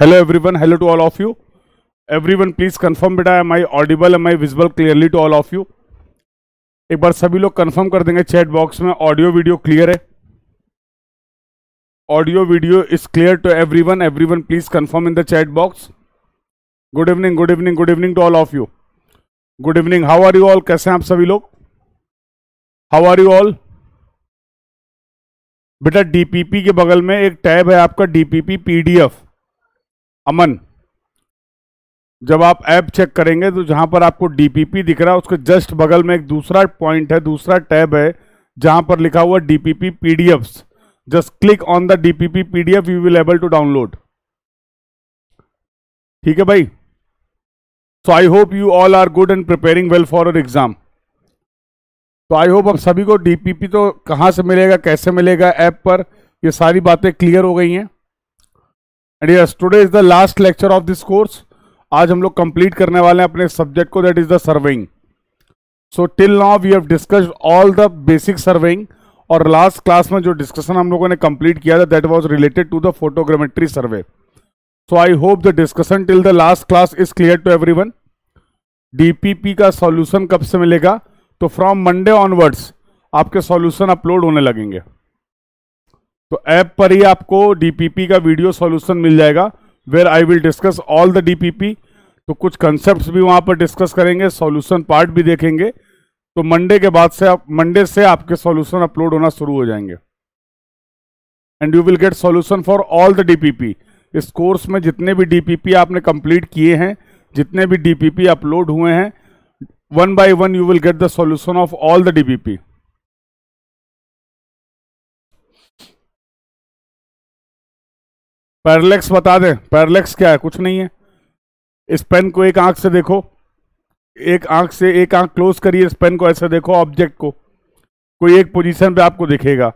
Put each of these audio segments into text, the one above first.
Hello everyone, hello to all of you. Everyone please confirm बेटा am I audible, am I visible clearly to all of you. एक बार सभी लोग confirm कर देंगे chat box में audio video clear है. Audio video is clear to everyone. Everyone please confirm in the chat box. Good evening, good evening, good evening to all of you. Good evening. How are you all? कैसे हैं आप सभी लोग? How are you all? बेटा DPP के बगल में एक टैब है आपका डीपीपी पीडीएफ. अमन, जब आप ऐप चेक करेंगे तो जहां पर आपको डीपीपी दिख रहा है उसके जस्ट बगल में एक दूसरा पॉइंट है, दूसरा टैब है जहां पर लिखा हुआ DPP PDFs. Just click on the DPP PDF, you will able to download. ठीक है भाई. So I hope you all are good and preparing well for your exam. तो आई होप अब सभी को डीपीपी तो कहां से मिलेगा, कैसे मिलेगा ऐप पर, ये सारी बातें क्लियर हो गई हैं. And yes, today is the last lecture of this course. आज हम लोग कंप्लीट करने वाले हैं अपने सब्जेक्ट को, that is the surveying. So till now we have discussed all the basic surveying. और लास्ट क्लास में जो डिस्कशन हम लोगों ने कंप्लीट किया था that was related to the photogrammetry survey. So I hope the discussion till the last class is clear to everyone. DPP का solution कब से मिलेगा? तो फ्रॉम मंडे ऑनवर्ड्स आपके सॉल्यूशन अपलोड होने लगेंगे. तो ऐप पर ही आपको डीपीपी का वीडियो सॉल्यूशन मिल जाएगा where I will discuss all the DPP. तो कुछ कंसेप्ट्स भी वहां पर डिस्कस करेंगे, सॉल्यूशन पार्ट भी देखेंगे. तो मंडे के बाद से मंडे से आपके सॉल्यूशन अपलोड होना शुरू हो जाएंगे and you will get solution for all the DPP. इस कोर्स में जितने भी डीपीपी आपने कंप्लीट किए हैं, जितने भी डीपीपी अपलोड हुए हैं, one by one you will get the solution of all the DPP. Parallax बता दें. पैरालेक्स क्या है? कुछ नहीं है. इस पेन को एक आंख से देखो, एक आंख क्लोज करिए. इस पेन को ऐसे देखो, ऑब्जेक्ट को कोई एक पोजीशन पे आपको दिखेगा.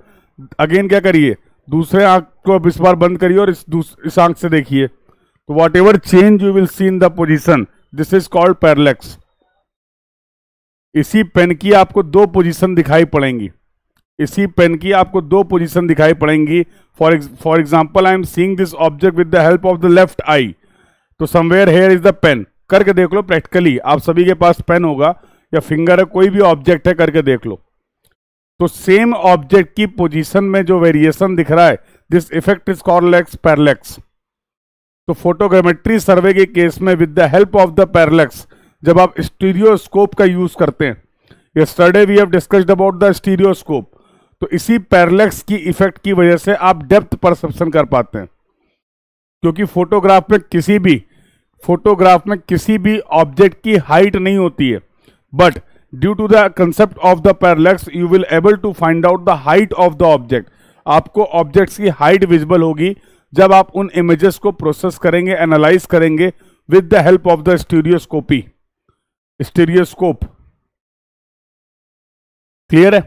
अगेन क्या करिए, दूसरे आंख को अब इस बार बंद करिए और इस आंख से देखिए. तो what ever change you will see in the position, this is called parallax. इसी पेन की आपको दो पोजीशन दिखाई पड़ेंगी. इसी पेन की आपको दो पोजीशन दिखाई पड़ेंगी. For example I am seeing this object with the help of the left eye. तो somewhere here is the pen. करके देख लो प्रैक्टिकली. आप सभी के पास पेन होगा या फिंगर है, कोई भी ऑब्जेक्ट है, करके देख लो. तो सेम ऑब्जेक्ट की पोजीशन में जो वेरिएशन दिख रहा है, this effect is called parallax. तो फोटोग्रामेट्री सर्वे के केस में with the help of the parallax जब आप स्टीरियोस्कोप का यूज करते हैं, yesterday we have discussed about the stereoscope. तो इसी पैरालेक्स की इफेक्ट की वजह से आप डेप्थ परसेप्शन कर पाते हैं. क्योंकि फोटोग्राफ में किसी भी ऑब्जेक्ट की हाइट नहीं होती है, but due to the concept of the parallax you will able to find out the height of the object. आपको ऑब्जेक्ट्स की हाइट विजिबल होगी जब आप उन इमेजेस को प्रोसेस करेंगे, एनालाइज करेंगे with the help of the stereoscope. Clear है?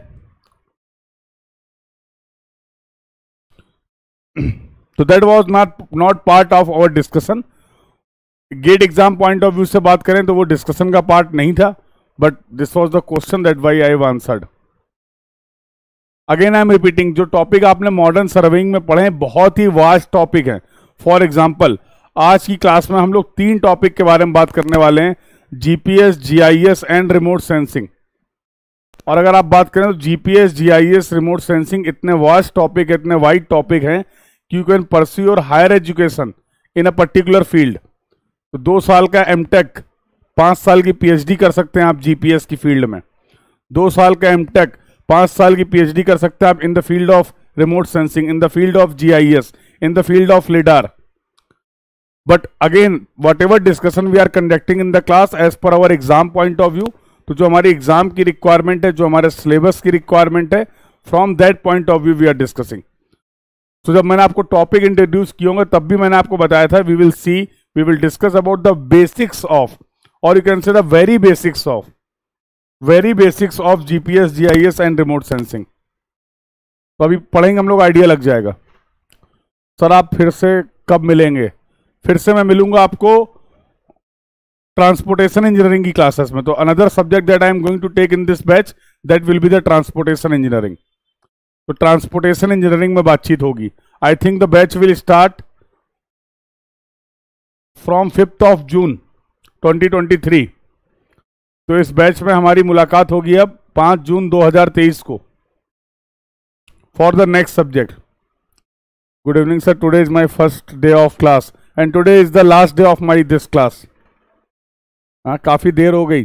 तो that was not part of our discussion. GATE exam point of view से बात करें तो वो डिस्कशन का पार्ट नहीं था, but this was the question that why I have answered. Again I am repeating, जो टॉपिक आपने मॉडर्न सर्वेइंग में पढ़े हैं बहुत ही वास्ट टॉपिक है. फॉर एग्जाम्पल आज की क्लास में हम लोग 3 टॉपिक के बारे में बात करने वाले हैं, GPS, GIS and remote sensing. और अगर आप बात करें तो जीपीएस, जीआईएस, रिमोट सेंसिंग इतने वास्ट टॉपिक, इतने वाइड टॉपिक हैं कि you can pursue your higher education in a particular field. तो 2 साल का एमटेक, 5 साल की पीएचडी कर सकते हैं आप जीपीएस की फील्ड में. 2 साल का एमटेक, 5 साल की पीएचडी कर सकते हैं आप in the field of remote sensing, in the field of GIS, in the field of lidar. But again whatever discussion we are conducting in the class as per our exam point of view. तो जो हमारी exam की requirement है, जो हमारे syllabus की requirement है, from that point of view we are discussing. तो जब मैंने आपको टॉपिक इंट्रोड्यूस किए होंगे तब भी मैंने आपको बताया था we will discuss about the basics of, और you can say the very basics of GPS, GIS and remote sensing. तो अभी पढ़ेंगे हम लोग, आइडिया लग जाएगा. सर आप फिर से कब मिलेंगे? फिर से मैं मिलूंगा आपको ट्रांसपोर्टेशन इंजीनियरिंग की क्लासेस में. तो another subject that I am going to take in this batch that will be the transportation engineering. तो ट्रांसपोर्टेशन इंजीनियरिंग में बातचीत होगी. I think the batch will start from 5 June 2023। तो इस बैच में हमारी मुलाकात होगी अब 5 जून 2023 को for the next subject. Good evening sir, today is my first day of class and today is the last day of my this class. हाँ, काफी देर हो गई,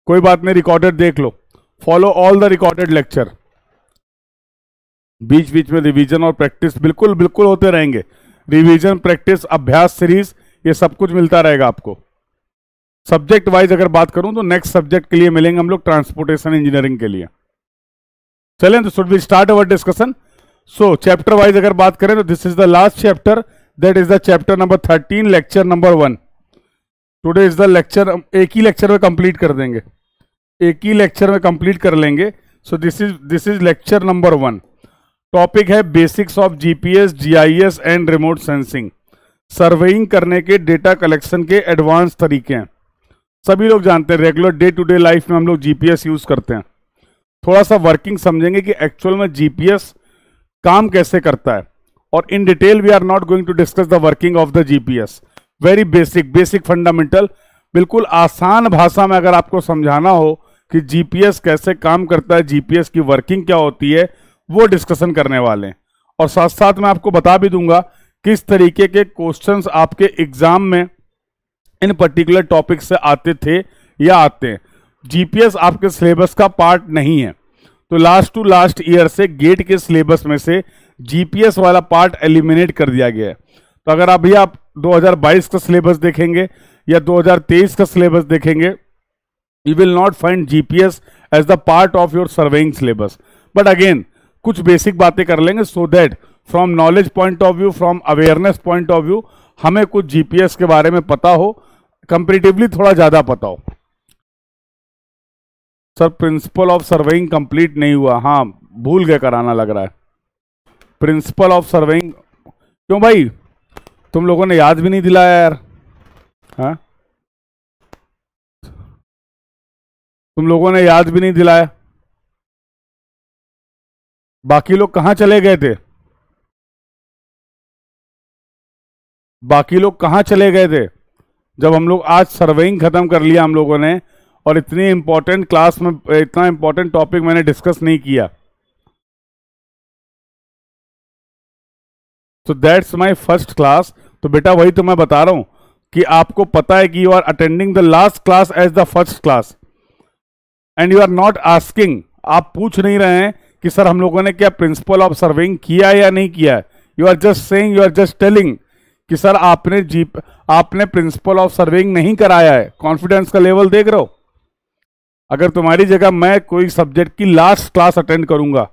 कोई बात नहीं, रिकॉर्डेड देख लो। Follow all the recorded lecture. बीच बीच में रिवीजन और प्रैक्टिस बिल्कुल बिल्कुल होते रहेंगे। रिवीजन, प्रैक्टिस, अभ्यास सीरीज, ये सब कुछ मिलता रहेगा आपको। सब्जेक्ट वाइज अगर बात करूं तो नेक्स्ट सब्जेक्ट के लिए मिलेंगे हम लोग ट्रांसपोर्टेशन इंजीनियरिंग के लिए। चलें, तो should we start our discussion. So chapter wise अगर बात करें तो this is the last chapter, that is the chapter number 13, lecture number 1। Today is the lecture, एक ही लेक्चर में कंप्लीट कर देंगे, एक ही लेक्चर में कंप्लीट कर लेंगे। So this is lecture number 1। Topic है basics of GPS, GIS and remote sensing. Surveying करने के, डेटा कलेक्शन के एडवांस तरीके हैं। सभी लोग जानते हैं, regular day to day life में हम लोग जीपीएस यूज करते हैं। थोड़ा सा वर्किंग समझेंगे कि एक्चुअल में जीपीएस काम कैसे करता है, और in detail we are not going to discuss the working of the GPS. Very basic fundamental, बिल्कुल आसान भाषा में अगर आपको समझाना हो कि जीपीएस कैसे काम करता है, जीपीएस की वर्किंग क्या होती है, वो डिस्कशन करने वाले हैं। और साथ साथ मैं आपको बता भी दूंगा किस तरीके के क्वेश्चंस आपके एग्जाम में इन पर्टिकुलर टॉपिक से आते थे या आते हैं। जीपीएस आपके सिलेबस का पार्ट नहीं है, तो लास्ट टू लास्ट ईयर से गेट के सिलेबस में से जीपीएस वाला पार्ट एलिमिनेट कर दिया गया है। तो अगर अभी आप 2022 का सिलेबस देखेंगे या 2023 का सिलेबस देखेंगे, you will not find GPS as the part of your surveying syllabus. But again, कुछ बेसिक बातें कर लेंगे so that from knowledge point of view, from awareness point of view, हमें कुछ GPS के बारे में पता हो, कंपेरेटिवली थोड़ा ज्यादा पता हो। Sir principal of surveying complete नहीं हुआ, हाँ भूल गए कराना लग रहा है। प्रिंसिपल ऑफ सर्वेइंग क्यों भाई, तुम लोगों ने याद भी नहीं दिलाया यार। हाँ, तुम लोगों ने याद भी नहीं दिलाया। बाकी लोग कहां चले गए थे, बाकी लोग कहां चले गए थे जब हम लोग आज सर्वेइंग खत्म कर लिया हम लोगों ने, और इतनी इंपॉर्टेंट क्लास में इतना इंपॉर्टेंट टॉपिक मैंने डिस्कस नहीं किया। तो दैट्स माय फर्स्ट क्लास। तो बेटा वही तो मैं बता रहा हूं कि आपको पता है कि you are attending the last class as the first class and you are not asking, आप पूछ नहीं रहे हैं कि सर हम लोगों ने क्या प्रिंसिपल ऑफ सर्वेइंग किया है या नहीं किया है। You are just saying, you are just telling कि सर आपने प्रिंसिपल ऑफ सर्वेइंग नहीं कराया है। कॉन्फिडेंस का लेवल देख रहे हो। अगर तुम्हारी जगह मैं कोई सब्जेक्ट की लास्ट क्लास अटेंड करूंगा,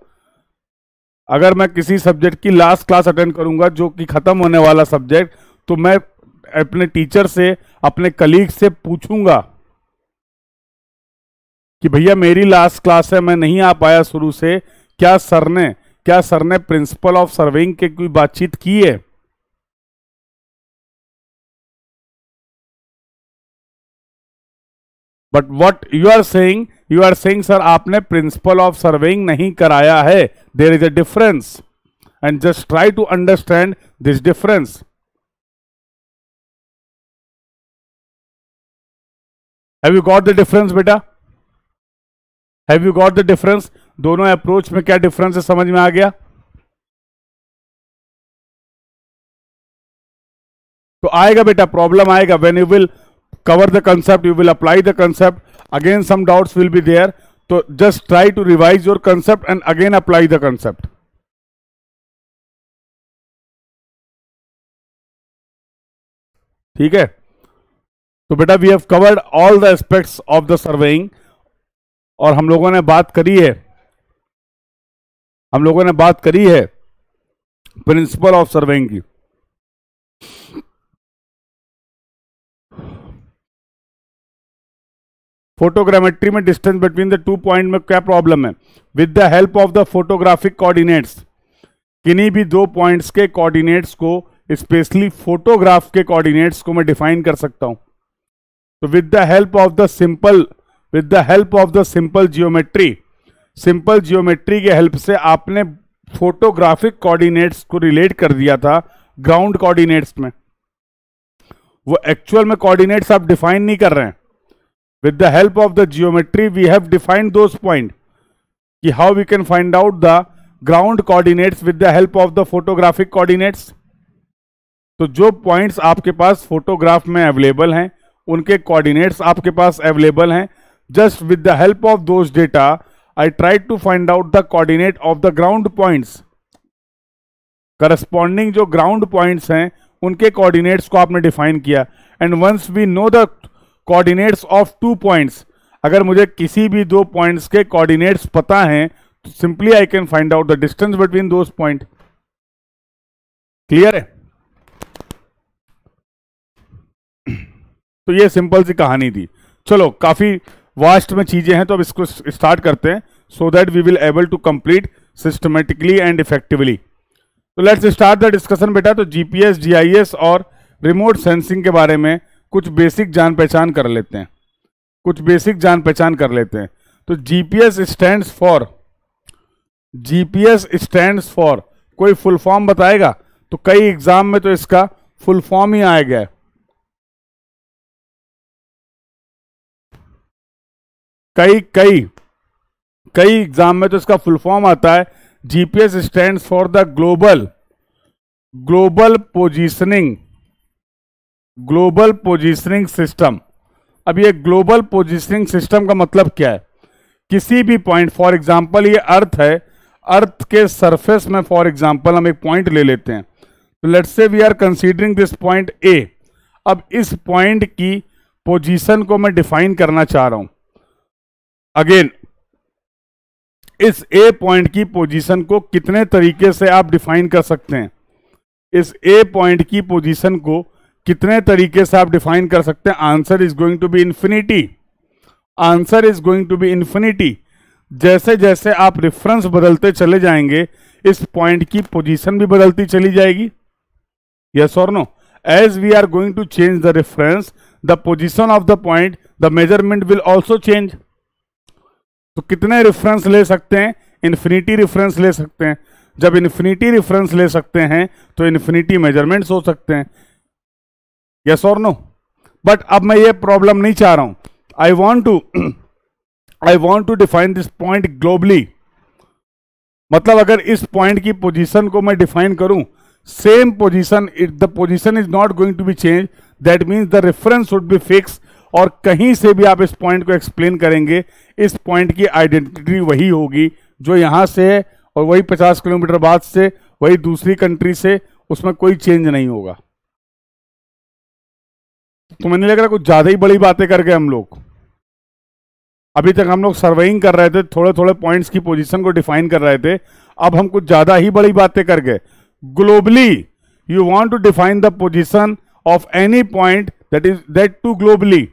अगर मैं किसी सब्जेक्ट की लास्ट क्लास अटेंड करूंगा जो कि खत्म होने वाला सब्जेक्ट, तो मैं अपने टीचर से, अपने कलीग से पूछूंगा कि भैया मेरी लास्ट क्लास है, मैं नहीं आ पाया शुरू से, क्या सर ने प्रिंसिपल ऑफ सर्वेइंग के कोई बातचीत की है। But what you are saying sir आपने प्रिंसिपल ऑफ सर्वेइंग नहीं कराया है। There is a difference and just try to understand this difference. Have you got the difference बेटा, have you got the difference. दोनों अप्रोच में क्या difference है, समझ में आ गया। तो आएगा बेटा, प्रॉब्लम आएगा when you will cover the concept, you will apply the concept, again some doubts will be there. तो just try to revise your concept and again apply the concept. ठीक है, तो बेटा we have covered all the aspects of the surveying, और हम लोगों ने बात करी है प्रिंसिपल ऑफ सर्वेइंग की। फोटोग्रामेट्री में डिस्टेंस बिटवीन द 2 पॉइंट में क्या प्रॉब्लम है। With the help of the photographic coordinates, किन्हीं भी 2 पॉइंट्स के कोऑर्डिनेट्स को, स्पेशली फोटोग्राफ के कोऑर्डिनेट्स को मैं डिफाइन कर सकता हूं। तो with the help of the simple geometry, simple geometry के हेल्प से आपने फोटोग्राफिक कोऑर्डिनेट्स को रिलेट कर दिया था ग्राउंड कोऑर्डिनेट्स में। वो एक्चुअल में कोऑर्डिनेट्स आप डिफाइन नहीं कर रहे हैं। With the help of the geometry we have defined those point कि how we can find out the ground coordinates with the help of the photographic coordinates. तो जो पॉइंट्स आपके पास फोटोग्राफ में अवेलेबल हैं उनके कोऑर्डिनेट्स आपके पास अवेलेबल हैं। Just with the help of those data I try to find out the coordinate of the ground points. Corresponding जो ग्राउंड पॉइंट्स हैं उनके कोऑर्डिनेट्स को आपने डिफाइन किया। And once we know the coordinates of two points, अगर मुझे किसी भी दो पॉइंट्स के कोऑर्डिनेट्स पता हैं तो simply I can find out the distance between those point. Clear है? तो ये सिंपल सी कहानी थी। चलो काफी वास्ट में चीजें हैं तो अब इसको स्टार्ट करते हैं so that we will able to complete systematically and effectively. तो लेट्स स्टार्ट द डिस्कशन बेटा। तो जीपीएस, जीआईएस और रिमोट सेंसिंग के बारे में कुछ बेसिक जान पहचान कर लेते हैं। तो जीपीएस स्टैंड्स फॉर कोई फुल फॉर्म बताएगा तो कई एग्जाम में तो इसका फुल फॉर्म ही आ गया है। कई एग्जाम में तो इसका फुल फॉर्म आता है। GPS stands for the global positioning system. अब ये ग्लोबल पोजीशनिंग सिस्टम का मतलब क्या है? किसी भी पॉइंट, फॉर एग्जांपल ये अर्थ है, अर्थ के सरफेस में फॉर एग्जांपल हम एक पॉइंट ले लेते हैं। तो let's say we are considering this point A. अब इस पॉइंट की पोजीशन को मैं डिफाइन करना चाह रहा हूं। अगेन, इस ए पॉइंट की पोजीशन को कितने तरीके से आप डिफाइन कर सकते हैं? इस ए पॉइंट की पोजीशन को कितने तरीके से आप डिफाइन कर सकते हैं? Answer is going to be infinity. जैसे जैसे आप रेफरेंस बदलते चले जाएंगे इस पॉइंट की पोजीशन भी बदलती चली जाएगी। यस और no? As we are going to change the reference, the position of the point, the measurement will also change. तो कितने रेफरेंस ले सकते हैं? इन्फिनिटी रेफरेंस ले सकते हैं। जब इन्फिनिटी रेफरेंस ले सकते हैं तो इन्फिनिटी मेजरमेंट्स हो सकते हैं। यस और नो? बट अब मैं ये प्रॉब्लम नहीं चाह रहा हूं। I want to define this point globally. मतलब अगर इस पॉइंट की पोजीशन को मैं डिफाइन करूं, same position, the position is not going to be change, that means the reference would be fix. और कहीं से भी आप इस पॉइंट को एक्सप्लेन करेंगे, इस पॉइंट की आइडेंटिटी वही होगी जो यहां से है और वही 50 किलोमीटर बाद से, वही दूसरी कंट्री से, उसमें कोई चेंज नहीं होगा। तो मैंने लग रहा कुछ ज्यादा ही बड़ी बातें कर गए हम लोग। अभी तक हम लोग सर्वेइंग कर रहे थे, थोड़े थोड़े पॉइंट्स की पोजीशन को डिफाइन कर रहे थे, अब हम कुछ ज्यादा ही बड़ी बातें कर गए। Globally you want to define the position of any point that to globally.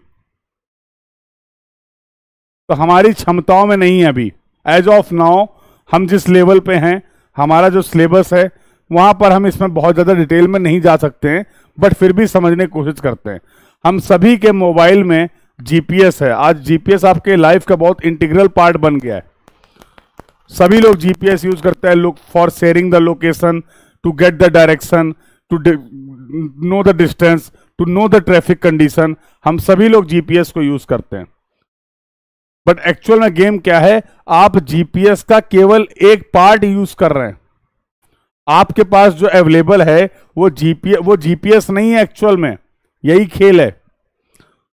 तो हमारी क्षमताओं में नहीं है अभी। एज ऑफ नाउ हम जिस लेवल पे हैं, हमारा जो सिलेबस है, वहां पर हम इसमें बहुत ज्यादा डिटेल में नहीं जा सकते हैं, बट फिर भी समझने की कोशिश करते हैं। हम सभी के मोबाइल में जीपीएस है। आज जीपीएस आपके लाइफ का बहुत इंटीग्रल पार्ट बन गया है। सभी लोग जीपीएस यूज करते हैं, look for sharing the location, to get the direction, to know the distance, to know the traffic condition. हम सभी लोग जीपीएस को यूज करते हैं। बट एक्चुअल में गेम क्या है? आप जीपीएस का केवल एक पार्ट यूज कर रहे हैं। आपके पास जो अवेलेबल है वो जीपीएस नहीं है एक्चुअल में। यही खेल है।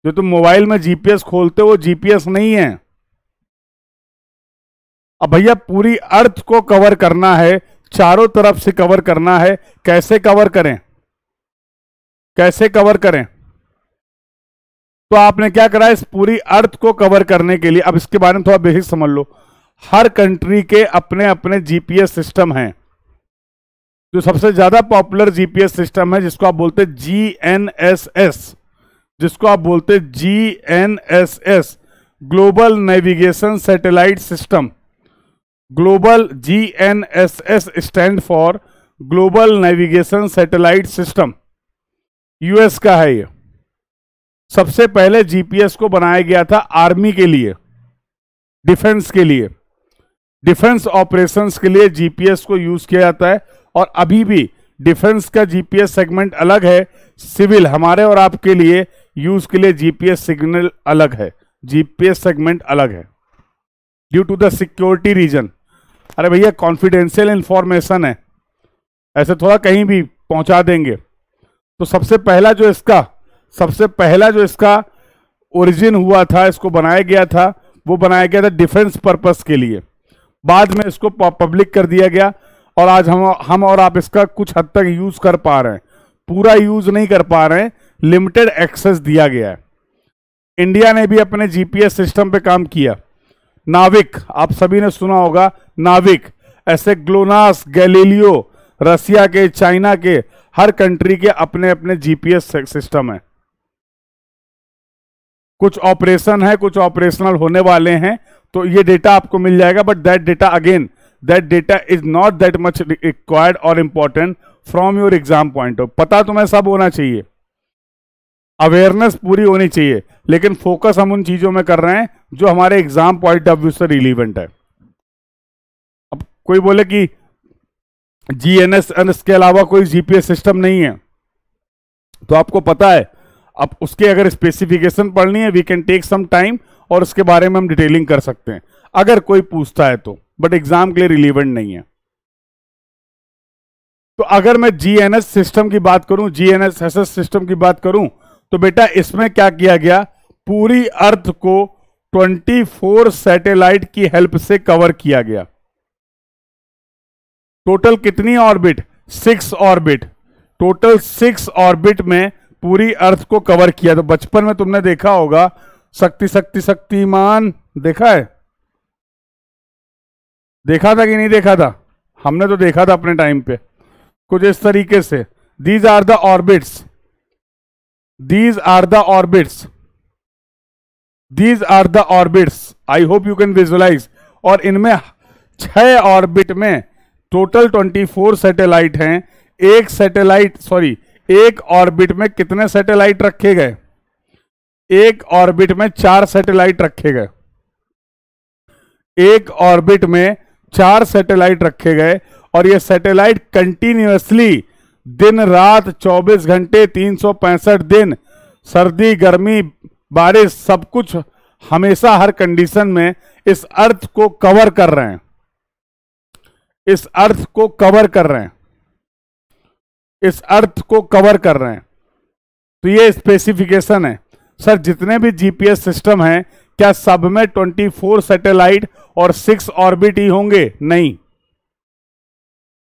जो तुम मोबाइल में जीपीएस खोलते हो वो जीपीएस नहीं है। अब भैया पूरी अर्थ को कवर करना है, चारों तरफ से कवर करना है। कैसे कवर करें? तो आपने क्या करा? इस पूरी अर्थ को कवर करने के लिए, अब इसके बारे में थोड़ा बेसिक समझ लो। हर कंट्री के अपने अपने जीपीएस सिस्टम हैं। जो सबसे ज्यादा पॉपुलर जीपीएस सिस्टम है, जिसको आप बोलते हैं GNSS, global navigation satellite system. Global GNSS stand for global navigation satellite system. US का है ये। सबसे पहले जीपीएस को बनाया गया था आर्मी के लिए, डिफेंस के लिए, डिफेंस ऑपरेशंस के लिए जीपीएस को यूज किया जाता है। और अभी भी डिफेंस का जीपीएस सेगमेंट अलग है, सिविल हमारे और आपके लिए यूज के लिए जीपीएस सिग्नल अलग है, जीपीएस सेगमेंट अलग है due to the security reason. अरे भैया कॉन्फिडेंशियल इंफॉर्मेशन है, ऐसे थोड़ा कहीं भी पहुंचा देंगे। तो सबसे पहला जो इसका ओरिजिन हुआ था, इसको बनाया गया था, वो बनाया गया था डिफेंस पर्पस के लिए। बाद में इसको पब्लिक कर दिया गया और आज हम और आप इसका कुछ हद तक यूज कर पा रहे हैं, पूरा यूज नहीं कर पा रहे हैं, लिमिटेड एक्सेस दिया गया है। इंडिया ने भी अपने जीपीएस सिस्टम पे काम किया। नाविक, आप सभी ने सुना होगा नाविक, ऐसे ग्लोनास, गैलीलियो, रसिया के, चाइना के, हर कंट्री के अपने अपने जीपीएस सिस्टम है। कुछ ऑपरेशन है, कुछ ऑपरेशनल होने वाले हैं, तो ये डेटा आपको मिल जाएगा। But that data is not that much required और important from your exam point of. पता तुम्हें सब होना चाहिए, अवेयरनेस पूरी होनी चाहिए, लेकिन फोकस हम उन चीजों में कर रहे हैं जो हमारे एग्जाम पॉइंट ऑफ व्यू से रिलीवेंट है। अब कोई बोले कि जीएनएस के अलावा कोई जीपीएस सिस्टम नहीं है, तो आपको पता है, अब उसके अगर स्पेसिफिकेशन पढ़नी है we can take some time और उसके बारे में हम डिटेलिंग कर सकते हैं अगर कोई पूछता है तो, बट एग्जाम के लिए रिलीवेंट नहीं है। तो अगर मैं जीएनएस सिस्टम की बात करूं, जीएनएसएस सिस्टम की बात करूं, तो बेटा इसमें क्या किया गया, पूरी अर्थ को 24 सैटेलाइट की हेल्प से कवर किया गया। टोटल कितनी ऑर्बिट, 6 ऑर्बिट, टोटल 6 ऑर्बिट में पूरी अर्थ को कवर किया। तो बचपन में तुमने देखा होगा शक्तिमान, देखा है, देखा था कि नहीं देखा था? हमने तो देखा था अपने टाइम पे कुछ इस तरीके से। These are the orbits, these are the orbits, these are the orbits, I hope you can visualize. और इनमें 6 ऑर्बिट में टोटल 24 सैटेलाइट हैं। एक ऑर्बिट में कितने सैटेलाइट रखे गए? एक ऑर्बिट में 4 सैटेलाइट रखे गए। एक ऑर्बिट में 4 सैटेलाइट रखे गए और ये सैटेलाइट कंटिन्यूअसली दिन रात 24 घंटे 365 दिन, सर्दी गर्मी बारिश सब कुछ, हमेशा हर कंडीशन में इस अर्थ को कवर कर रहे हैं, इस अर्थ को कवर कर रहे हैं, इस अर्थ को कवर कर रहे हैं। तो ये स्पेसिफिकेशन है। सर जितने भी जीपीएस सिस्टम हैं क्या सब में 24 सैटेलाइट और 6 ऑर्बिट ही होंगे? नहीं,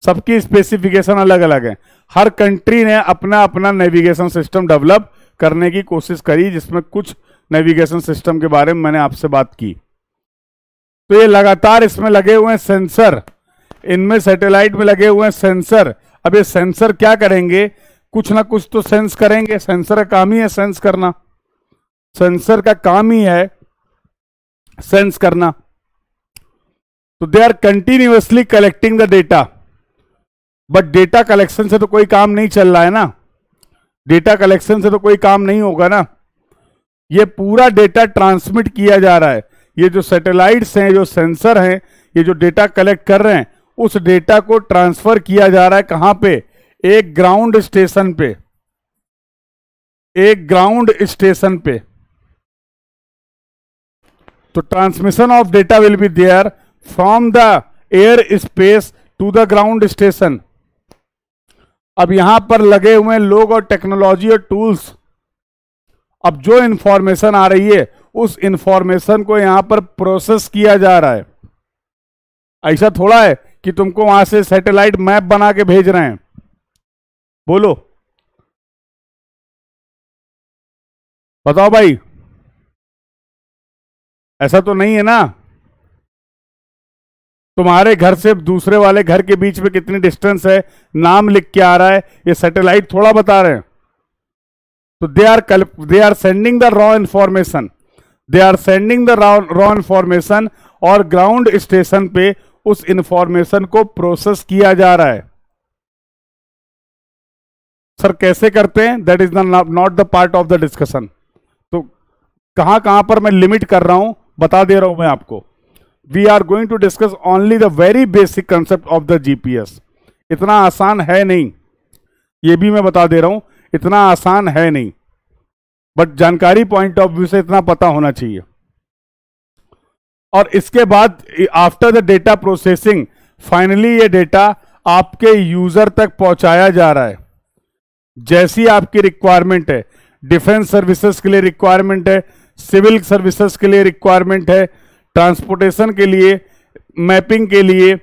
सबकी स्पेसिफिकेशन अलग अलग है। हर कंट्री ने अपना अपना नेविगेशन सिस्टम डेवलप करने की कोशिश करी, जिसमें कुछ नेविगेशन सिस्टम के बारे में मैंने आपसे बात की। तो ये लगातार इसमें लगे हुए हैं सेंसर, इनमें सैटेलाइट में लगे हुए हैं सेंसर। अब ये सेंसर क्या करेंगे? कुछ ना कुछ तो सेंस करेंगे। सेंसर का काम ही है सेंस करना, सेंसर का काम ही है सेंस करना। तो they are continuously collecting the data, but data collection से तो कोई काम नहीं चल रहा है ना, डेटा कलेक्शन से तो कोई काम नहीं होगा ना। ये पूरा डेटा ट्रांसमिट किया जा रहा है। ये जो सैटेलाइट्स हैं, जो सेंसर हैं, ये जो डेटा कलेक्ट कर रहे हैं, उस डेटा को ट्रांसफर किया जा रहा है कहां पे? एक ग्राउंड स्टेशन पे, एक ग्राउंड स्टेशन पे। तो transmission of data will be there from the air space to the ground station. अब यहां पर लगे हुए लोग और टेक्नोलॉजी और टूल्स, अब जो इंफॉर्मेशन आ रही है उस इंफॉर्मेशन को यहां पर प्रोसेस किया जा रहा है। ऐसा थोड़ा है कि तुमको वहां से सैटेलाइट मैप बना के भेज रहे हैं, बोलो बताओ भाई, ऐसा तो नहीं है ना। तुम्हारे घर से दूसरे वाले घर के बीच में कितनी डिस्टेंस है, नाम लिख के आ रहा है, ये सैटेलाइट थोड़ा बता रहे हैं। तो they are sending the raw information, they are sending the raw information, और ग्राउंड स्टेशन पे उस इंफॉर्मेशन को प्रोसेस किया जा रहा है। सर कैसे करते हैं? That is not the part of the discussion. तो कहां कहां पर मैं लिमिट कर रहा हूं बता दे रहा हूं मैं आपको। We are going to discuss only the very basic concept of the GPS. इतना आसान है नहीं, ये भी मैं बता दे रहा हूं। इतना आसान है नहीं, बट जानकारी पॉइंट ऑफ व्यू से इतना पता होना चाहिए। और इसके बाद after the data processing finally ये डेटा आपके यूजर तक पहुंचाया जा रहा है। जैसी आपकी रिक्वायरमेंट है, डिफेंस सर्विसेज के लिए रिक्वायरमेंट है, सिविल सर्विसेज के लिए रिक्वायरमेंट है, ट्रांसपोर्टेशन के लिए, मैपिंग के लिए,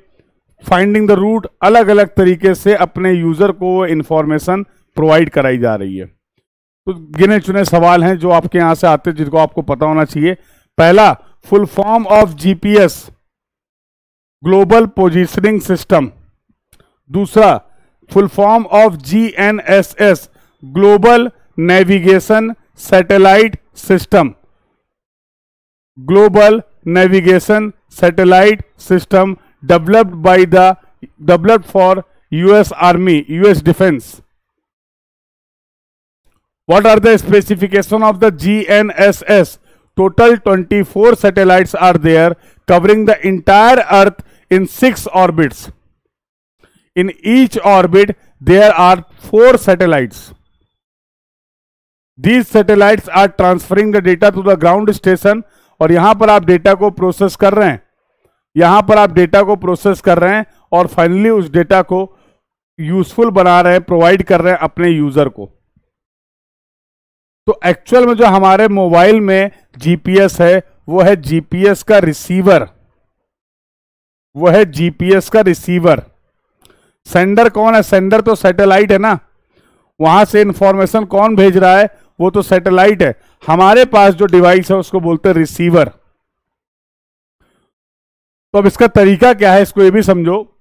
फाइंडिंग द रूट, अलग अलग तरीके से अपने यूजर को इंफॉर्मेशन प्रोवाइड कराई जा रही है। तो गिने चुने सवाल हैं जो आपके यहां से आते हैं, जिनको आपको पता होना चाहिए। पहला, full form of GPS, global positioning system. दूसरा, full form of GNSS, global navigation satellite system. Global navigation satellite system developed for US Army, US Defense. What are the specification of the GNSS? Total 24 satellites are there, covering the entire Earth in 6 orbits. In each orbit, there are 4 satellites. These satellites are transferring the data to the ground station, और यहां पर आप data को process कर रहे हैं, यहां पर आप डेटा को प्रोसेस कर रहे हैं और फाइनली उस डेटा को यूजफुल बना रहे हैं, प्रोवाइड कर रहे हैं अपने यूजर को। तो एक्चुअल में जो हमारे मोबाइल में जीपीएस है वो है जीपीएस का रिसीवर, वो है जीपीएस का रिसीवर। सेंडर कौन है? सेंडर तो सैटेलाइट है ना, वहां से इंफॉर्मेशन कौन भेज रहा है? वो तो सैटेलाइट है। हमारे पास जो डिवाइस है उसको बोलते हैं रिसीवर। तो अब इसका तरीका क्या है, इसको ये भी समझो।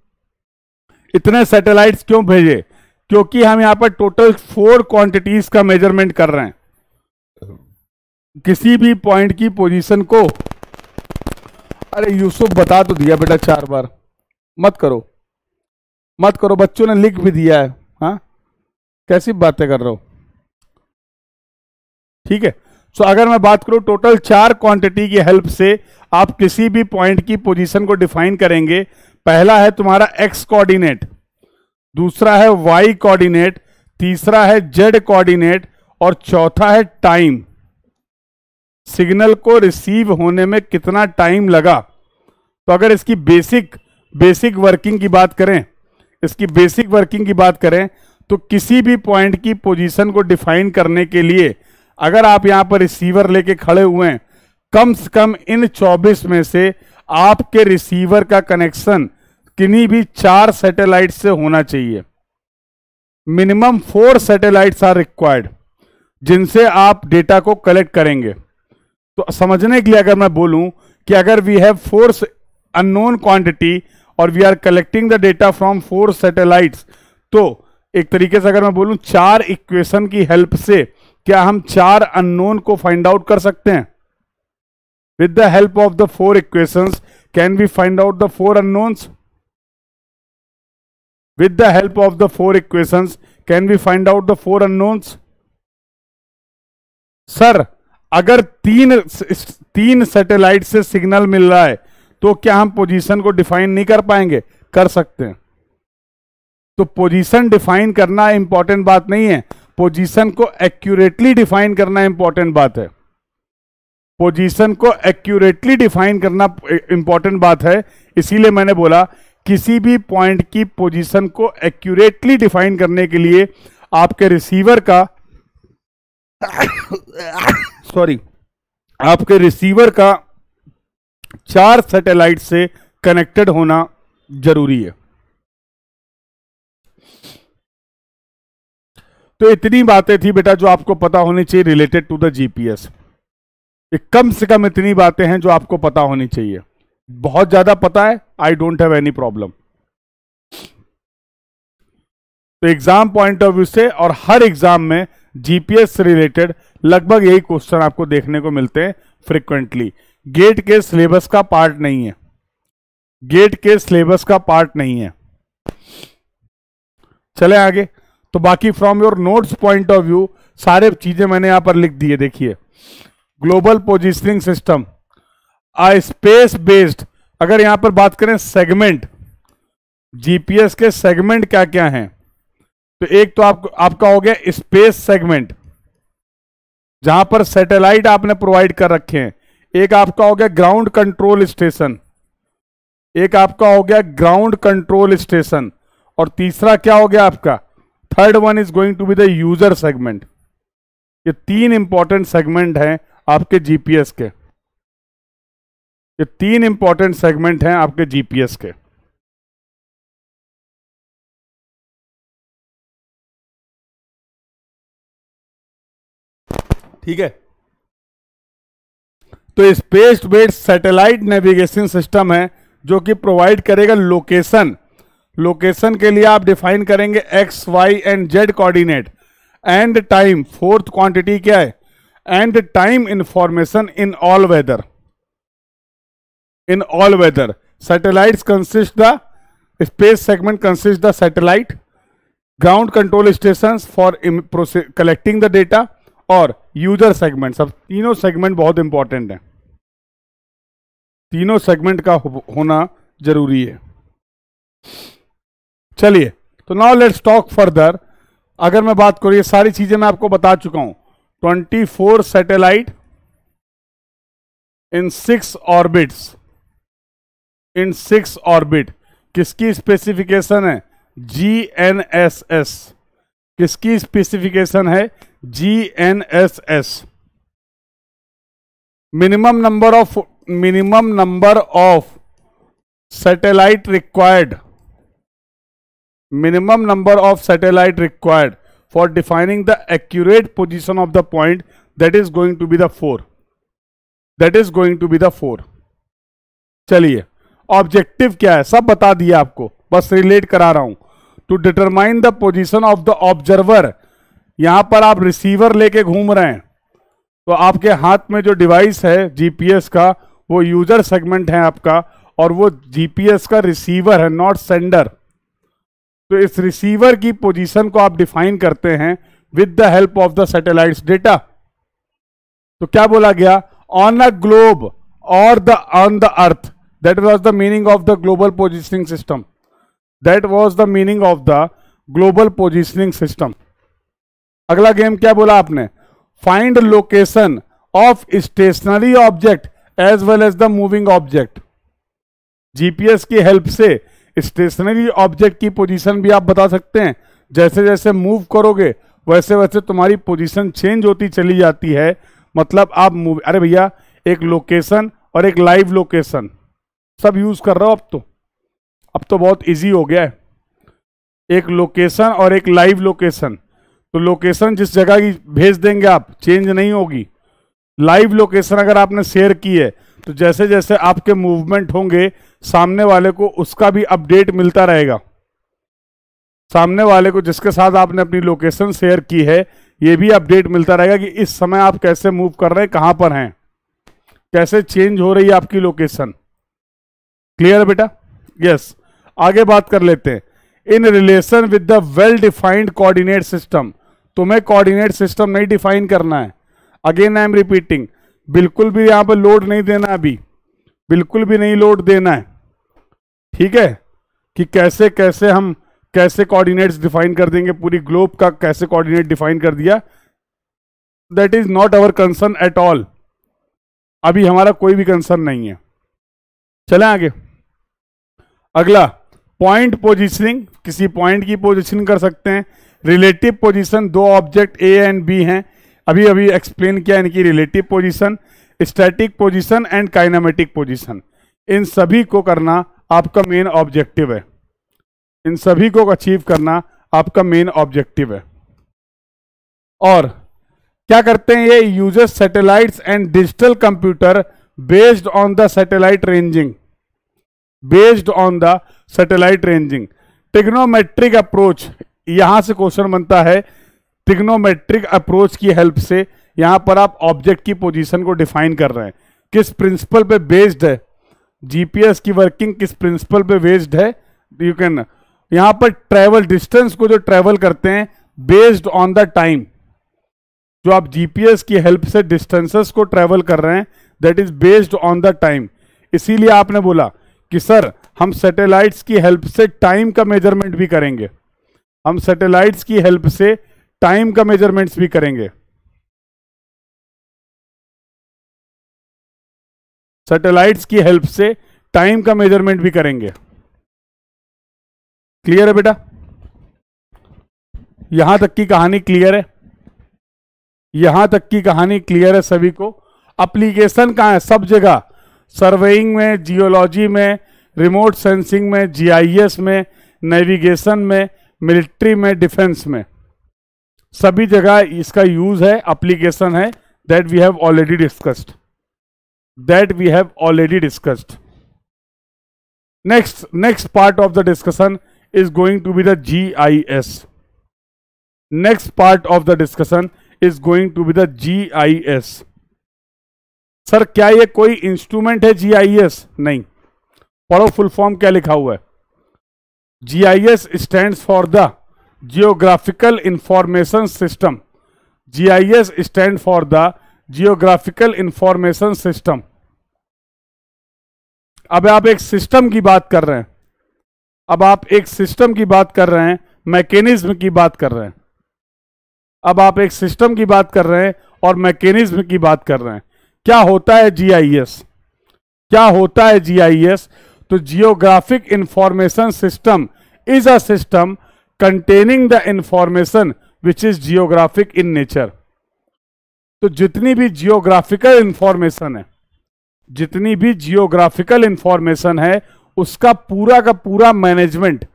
इतने सैटेलाइट्स क्यों भेजे? क्योंकि हम यहां पर टोटल 4 क्वांटिटीज का मेजरमेंट कर रहे हैं। किसी भी पॉइंट की पोजीशन को, अरे यूसुफ बता तो दिया बेटा 4 बार, मत करो मत करो, बच्चों ने लिख भी दिया है। हाँ, कैसी बातें कर रहे हो? ठीक है। सो अगर मैं बात करूं, टोटल 4 क्वांटिटी की हेल्प से आप किसी भी पॉइंट की पोजीशन को डिफाइन करेंगे। पहला है तुम्हारा एक्स कोऑर्डिनेट, दूसरा है वाई कोऑर्डिनेट, तीसरा है जेड कोऑर्डिनेट और चौथा है टाइम। सिग्नल को रिसीव होने में कितना टाइम लगा। तो अगर इसकी बेसिक वर्किंग की बात करें, इसकी बेसिक वर्किंग की बात करें तो किसी भी पॉइंट की पोजीशन को डिफाइन करने के लिए अगर आप यहां पर रिसीवर लेके खड़े हुए हैं, कम से कम इन 24 में से आपके रिसीवर का कनेक्शन किन्हीं भी 4 सैटेलाइट से होना चाहिए। मिनिमम 4 सैटेलाइट्स आर रिक्वायर्ड, जिनसे आप डेटा को कलेक्ट करेंगे। तो समझने के लिए अगर मैं बोलूं कि अगर वी हैव 4 अननोन क्वांटिटी और we are collecting the data from 4 satellites, तो एक तरीके से अगर मैं बोलूं 4 इक्वेशन की हेल्प से क्या हम 4 अननोन को फाइंड आउट कर सकते हैं? With the help of the 4 equations can we find out the 4 unknowns? With the help of the 4 equations can we find out the 4 unknowns? Sir, अगर 3 सैटेलाइट से सिग्नल मिल रहा है तो क्या हम पोजीशन को डिफाइन नहीं कर पाएंगे? कर सकते हैं। तो पोजीशन डिफाइन करना इंपॉर्टेंट बात नहीं है, पोजीशन को एक्यूरेटली डिफाइन करना इंपॉर्टेंट बात है। पोजीशन को एक्यूरेटली डिफाइन करना इंपॉर्टेंट बात है। इसीलिए मैंने बोला किसी भी पॉइंट की पोजीशन को एक्यूरेटली डिफाइन करने के लिए आपके रिसीवर का आपके रिसीवर का 4 सैटेलाइट से कनेक्टेड होना जरूरी है। तो इतनी बातें थी बेटा जो आपको पता होनी चाहिए रिलेटेड टू द जीपीएस। कम से कम इतनी बातें हैं जो आपको पता होनी चाहिए। बहुत ज्यादा पता है, I don't have any problem. तो एग्जाम पॉइंट ऑफ व्यू से और हर एग्जाम में जीपीएस से रिलेटेड लगभग यही क्वेश्चन आपको देखने को मिलते हैं फ्रिक्वेंटली। गेट के सिलेबस का पार्ट नहीं है, गेट के सिलेबस का पार्ट नहीं है। चले आगे। तो बाकी from your notes point of view सारे चीजें मैंने यहां पर लिख दी है। देखिए, global positioning system, space based. अगर यहां पर बात करें सेगमेंट, जीपीएस के सेगमेंट क्या क्या हैं? तो एक तो आपका हो गया स्पेस सेगमेंट, जहां पर सैटेलाइट आपने प्रोवाइड कर रखे हैं। एक आपका हो गया ग्राउंड कंट्रोल स्टेशन, एक आपका हो गया ग्राउंड कंट्रोल स्टेशन, और तीसरा क्या हो गया आपका, third one is going to be the user segment. ये तीन इंपॉर्टेंट सेगमेंट हैं आपके जीपीएस के, ये तीन इंपॉर्टेंट सेगमेंट हैं आपके जीपीएस के। ठीक है, तो space based satellite navigation system है जो कि प्रोवाइड करेगा लोकेशन। लोकेशन के लिए आप डिफाइन करेंगे X, Y and Z coordinate and time. Fourth quantity क्या है, and time information in all weather. In all weather satellites consist the space segment consist the satellite, ground control station for collecting the data, और user segment. सब तीनों segment बहुत important है, तीनों segment का होना जरूरी है। चलिए, तो नाउ लेट्स टॉक फर्दर। अगर मैं बात करूं, ये सारी चीजें मैं आपको बता चुका हूं। 24 सैटेलाइट इन 6 ऑर्बिट्स, इन 6 ऑर्बिट। किसकी स्पेसिफिकेशन है, GNSS। किसकी स्पेसिफिकेशन है, GNSS। Minimum number of satellite required, minimum number of satellite required for defining the accurate position of the point, that is going to be the 4, that is going to be the 4। चलिए, objective क्या है सब बता दिया आपको, बस relate करा रहा हूं। To determine the position of the observer. यहां पर आप रिसीवर लेके घूम रहे हैं, तो आपके हाथ में जो डिवाइस है जीपीएस का, वो यूजर सेगमेंट है आपका, और वो जीपीएस का रिसीवर है, नॉट सेंडर। तो इस रिसीवर की पोजीशन को आप डिफाइन करते हैं with the help of the satellites data. तो क्या बोला गया, ऑन अ ग्लोब और on the earth. That was the meaning of the global positioning system, that was the meaning of the global positioning system. अगला game क्या बोला आपने, find location of stationary object as well as the moving object. GPS की help से stationary object की position भी आप बता सकते हैं। जैसे जैसे मूव करोगे वैसे वैसे तुम्हारी पोजीशन चेंज होती चली जाती है। मतलब आप मूव, अरे भैया एक लोकेशन और एक लाइव लोकेशन सब यूज कर रहे हो अब तो बहुत इजी हो गया है। एक लोकेशन और एक लाइव लोकेशन, तो लोकेशन जिस जगह की भेज देंगे आप, चेंज नहीं होगी। लाइव लोकेशन अगर आपने शेयर की है तो जैसे जैसे आपके मूवमेंट होंगे सामने वाले को उसका भी अपडेट मिलता रहेगा। सामने वाले को जिसके साथ आपने अपनी लोकेशन शेयर की है ये भी अपडेट मिलता रहेगा कि इस समय आप कैसे मूव कर रहे हैं, कहां पर हैं, कैसे चेंज हो रही है आपकी लोकेशन। क्लियर है बेटा? यस। आगे बात कर लेते हैं, in relation with the well defined coordinate system. तुम्हें कोऑर्डिनेट सिस्टम नहीं डिफाइन करना है। अगेन आई एम रिपीटिंग, बिल्कुल भी यहां पर लोड नहीं देना, अभी बिल्कुल भी नहीं लोड देना है। ठीक है, कि कैसे कैसे हम कैसे कोऑर्डिनेट्स डिफाइन कर देंगे, पूरी ग्लोब का कैसे कोऑर्डिनेट डिफाइन कर दिया, that is not our concern at all. अभी हमारा कोई भी कंसर्न नहीं है। चलें आगे। अगला, पॉइंट पोजीशनिंग। किसी पॉइंट की पोजीशनिंग कर सकते हैं। रिलेटिव पोजीशन, दो ऑब्जेक्ट ए एंड बी हैं, अभी अभी एक्सप्लेन किया इनकी relative position, static position and kinematic position. इन सभी को करना आपका मेन ऑब्जेक्टिव है। इन सभी को अचीव करना आपका मेन ऑब्जेक्टिव है। और क्या करते हैं ये, uses satellites and digital computer based on the satellite ranging, based on the satellite ranging. Trigonometric approach, यहां से क्वेश्चन बनता है। ट्रिग्नोमेट्रिक अप्रोच की हेल्प से यहां पर आप ऑब्जेक्ट की पोजीशन को डिफाइन कर रहे हैं। किस प्रिंसिपल पे बेस्ड है, जीपीएस की वर्किंग किस प्रिंसिपल पे बेस्ड है, यू कैन यहां पर ट्रेवल डिस्टेंस को जो ट्रेवल करते हैं बेस्ड ऑन द टाइम। जो आप जीपीएस की हेल्प से डिस्टेंसेस को ट्रेवल कर रहे हैं that is based on the time. इसीलिए आपने बोला कि सर हम सैटेलाइट्स की हेल्प से टाइम का मेजरमेंट भी करेंगे। हम सैटेलाइट्स की हेल्प से टाइम का मेजरमेंट्स भी करेंगे। सैटेलाइट्स की हेल्प से टाइम का मेजरमेंट भी करेंगे। क्लियर है बेटा? यहां तक की कहानी क्लियर है? यहां तक की कहानी क्लियर है सभी को? एप्लीकेशन कहां है? सब जगह, सर्वेइंग में, जियोलॉजी में, रिमोट सेंसिंग में, जीआईएस में, नेविगेशन में, मिलिट्री में, डिफेंस में, सभी जगह इसका यूज है, एप्लीकेशन है। That we have already discussed, that we have already discussed. Next part of the discussion is going to be the GIS. Next part of the discussion is going to be the GIS. Sir क्या ये कोई instrument है GIS? नहीं। पढ़ो full form क्या लिखा हुआ है। GIS stands for the Geographical Information System. GIS stands for the Geographical Information System. अब आप एक सिस्टम की बात कर रहे हैं, अब आप एक सिस्टम की बात कर रहे हैं, मैकेनिज्म की बात कर रहे हैं। अब आप एक सिस्टम की बात कर रहे हैं और मैकेनिज्म की बात कर रहे हैं। क्या होता है जीआईएस? क्या होता है जीआईएस? तो geographic information system is a system containing the information which is geographic in nature. तो जितनी भी जियोग्राफिकल इंफॉर्मेशन है, जितनी भी जियोग्राफिकल इंफॉर्मेशन है, उसका पूरा का पूरा मैनेजमेंट,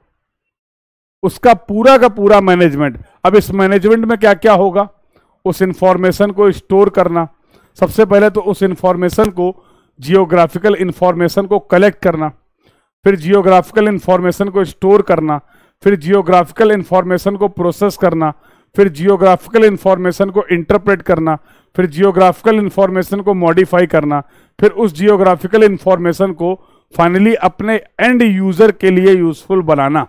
उसका पूरा का पूरा मैनेजमेंट। अब इस मैनेजमेंट में क्या क्या होगा? उस इंफॉर्मेशन को स्टोर करना, सबसे पहले तो उस इंफॉर्मेशन को, जियोग्राफिकल इंफॉर्मेशन को कलेक्ट करना, फिर जियोग्राफिकल इंफॉर्मेशन को स्टोर करना, फिर जियोग्राफिकल इंफॉर्मेशन को प्रोसेस करना, फिर जियोग्राफिकल इंफॉर्मेशन को इंटरप्रेट करना, फिर जियोग्राफिकल इंफॉर्मेशन को मॉडिफाई करना, फिर उस जियोग्राफिकल इंफॉर्मेशन को फाइनली अपने एंड यूजर के लिए यूजफुल बनाना।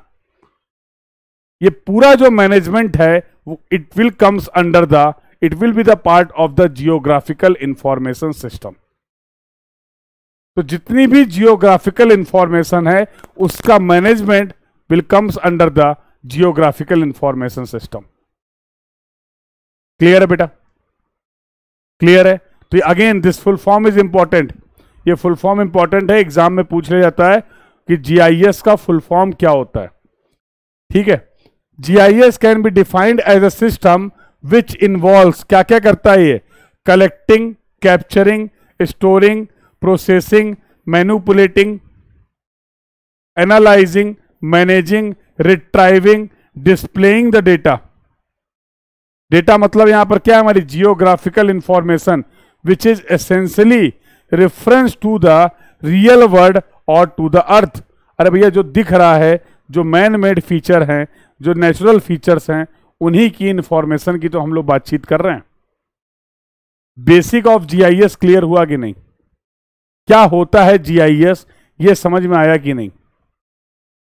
ये पूरा जो मैनेजमेंट है it will comes under the, it will be the part of the geographical information system. तो जितनी भी जियोग्राफिकल इंफॉर्मेशन है उसका management will comes under the geographical information system. Clear है बेटा? क्लियर है? तो again this full form is important. ये फुल फॉर्म इंपॉर्टेंट है, एग्जाम में पूछ लिया जाता है कि जीआईएस का फुल फॉर्म क्या होता है। ठीक है? GIS can be defined as a system which involves, क्या क्या करता है ये? Collecting, capturing, storing, processing, manipulating, analysing, managing, retrieving, displaying the data. Data मतलब यहां पर क्या है? हमारी geographical information which is essentially reference to the real world और टू द अर्थ। अरे भैया जो दिख रहा है, जो मैन मेड फीचर हैं, जो नेचुरल फीचर्स हैं, उन्हीं की इंफॉर्मेशन की तो हम लोग बातचीत कर रहे हैं। बेसिक ऑफ जीआईएस क्लियर हुआ कि नहीं? क्या होता है जीआईएस ये समझ में आया कि नहीं?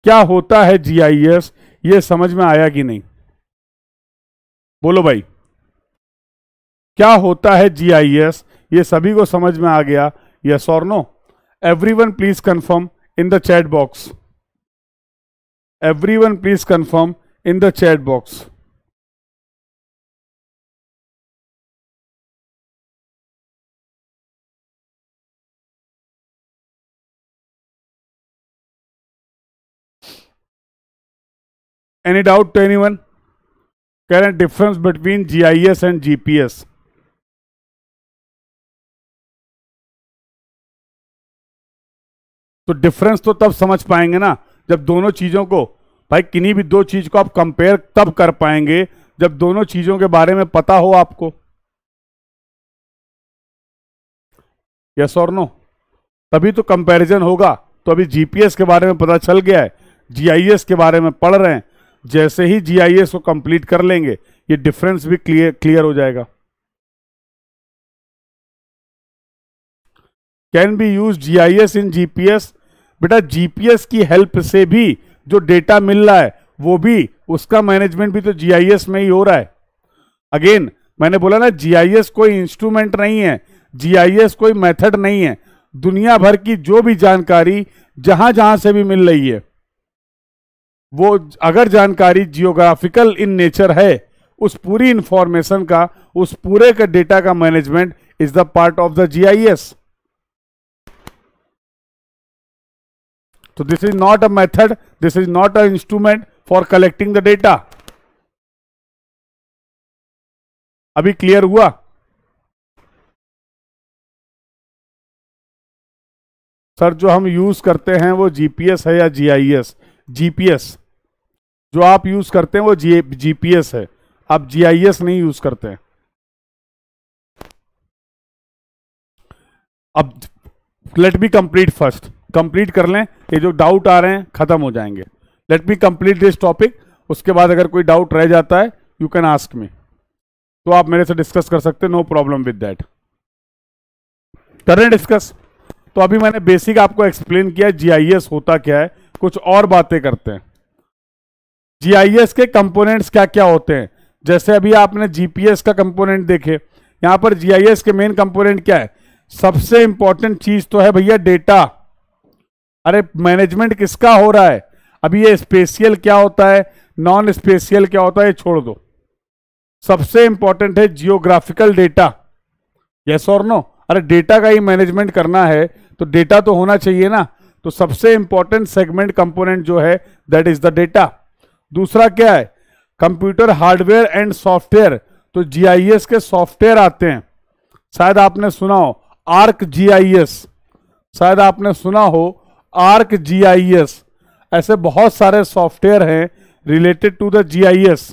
क्या होता है जीआईएस ये समझ में आया कि नहीं? बोलो भाई, क्या होता है जीआईएस ये सभी को समझ में आ गया? यस और no? Everyone please confirm in the chat box. Everyone please confirm in the chat box. Any doubt to anyone? कह रहे हैं difference between GIS and GPS. तो डिफरेंस तो तब समझ पाएंगे ना जब दोनों चीजों को, भाई किन्हीं भी दो चीज को आप कंपेयर तब कर पाएंगे जब दोनों चीजों के बारे में पता हो आपको। यस और नो? तभी तो कंपैरिजन होगा। तो अभी जीपीएस के बारे में पता चल गया है, जीआईएस के बारे में पढ़ रहे हैं, जैसे ही जीआईएस को कंप्लीट कर लेंगे ये डिफरेंस भी क्लियर हो जाएगा। Can be use GIS in GPS? बेटा जीपीएस की हेल्प से भी जो डेटा मिल रहा है वो भी, उसका मैनेजमेंट भी तो जीआईएस में ही हो रहा है। अगेन मैंने बोला ना, जीआईएस कोई इंस्ट्रूमेंट नहीं है, जीआईएस कोई मेथड नहीं है। दुनिया भर की जो भी जानकारी जहां जहां से भी मिल रही है, वो अगर जानकारी जियोग्राफिकल इन नेचर है, उस पूरी इंफॉर्मेशन का, उस पूरे का डेटा का management is the part of the GIS. So this is not a method, this is not an instrument for collecting the data. अभी क्लियर हुआ? सर जो हम यूज करते हैं वो जीपीएस है या जीआईएस? जीपीएस जो आप यूज करते हैं वो जीपीएस है, आप जीआईएस नहीं यूज करते हैं. अब let me complete first, complete कर लें, ये जो डाउट आ रहे हैं खत्म हो जाएंगे. Let me complete this topic, उसके बाद अगर कोई डाउट रह जाता है यू कैन आस्क मी, तो आप मेरे से डिस्कस कर सकते हैं, नो प्रॉब्लम विद दैट. कर रहे हैं डिस्कस? तो अभी मैंने बेसिक आपको एक्सप्लेन किया जीआईएस होता क्या है, कुछ और बातें करते हैं. जीआईएस के कंपोनेंट्स क्या क्या होते हैं? जैसे अभी आपने जीपीएस का कंपोनेंट देखे, यहां पर जीआईएस के मेन कंपोनेंट क्या है? सबसे इंपॉर्टेंट चीज तो है भैया डेटा. अरे मैनेजमेंट किसका हो रहा है? अभी ये स्पेशियल क्या होता है, नॉन स्पेशियल क्या होता है, ये छोड़ दो. सबसे इंपॉर्टेंट है जियोग्राफिकल डेटा. यस और नो? अरे डेटा का ही मैनेजमेंट करना है तो डेटा तो होना चाहिए ना. तो सबसे इंपॉर्टेंट सेगमेंट कंपोनेंट जो है दैट इज द डेटा. दूसरा क्या है? Computer hardware and software. तो जीआईएस के सॉफ्टवेयर आते हैं, शायद आपने सुना हो आर्क जीआईएस, शायद आपने सुना हो आर्क जीआईएस. ऐसे बहुत सारे सॉफ्टवेयर हैं रिलेटेड टू द जीआईएस.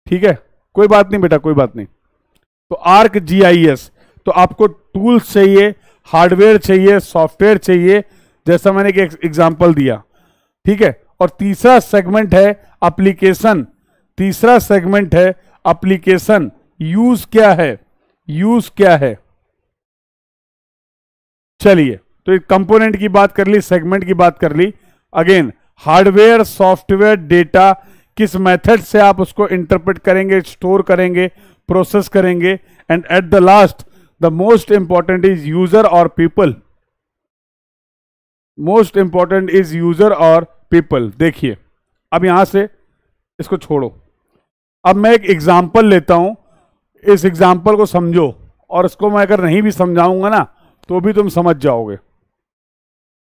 ठीक है, कोई बात नहीं बेटा, कोई बात नहीं. तो आर्क जीआईएस, तो आपको टूल्स चाहिए, हार्डवेयर चाहिए, सॉफ्टवेयर चाहिए, जैसा मैंने एक एग्जांपल दिया. ठीक है. और तीसरा सेगमेंट है एप्लीकेशन. तीसरा सेगमेंट है एप्लीकेशन. यूज क्या है? यूज क्या है? चलिए, तो एक कंपोनेंट की बात कर ली, सेगमेंट की बात कर ली. अगेन हार्डवेयर, सॉफ्टवेयर, डेटा, किस मेथड से आप उसको इंटरप्रेट करेंगे, स्टोर करेंगे, प्रोसेस करेंगे, and at the last the most important is user और people. Most important is user और पीपल. देखिए, अब यहां से इसको छोड़ो, अब मैं एक एग्जाम्पल लेता हूं, इस एग्जाम्पल को समझो, और इसको मैं अगर नहीं भी समझाऊंगा ना तो भी तुम समझ जाओगे.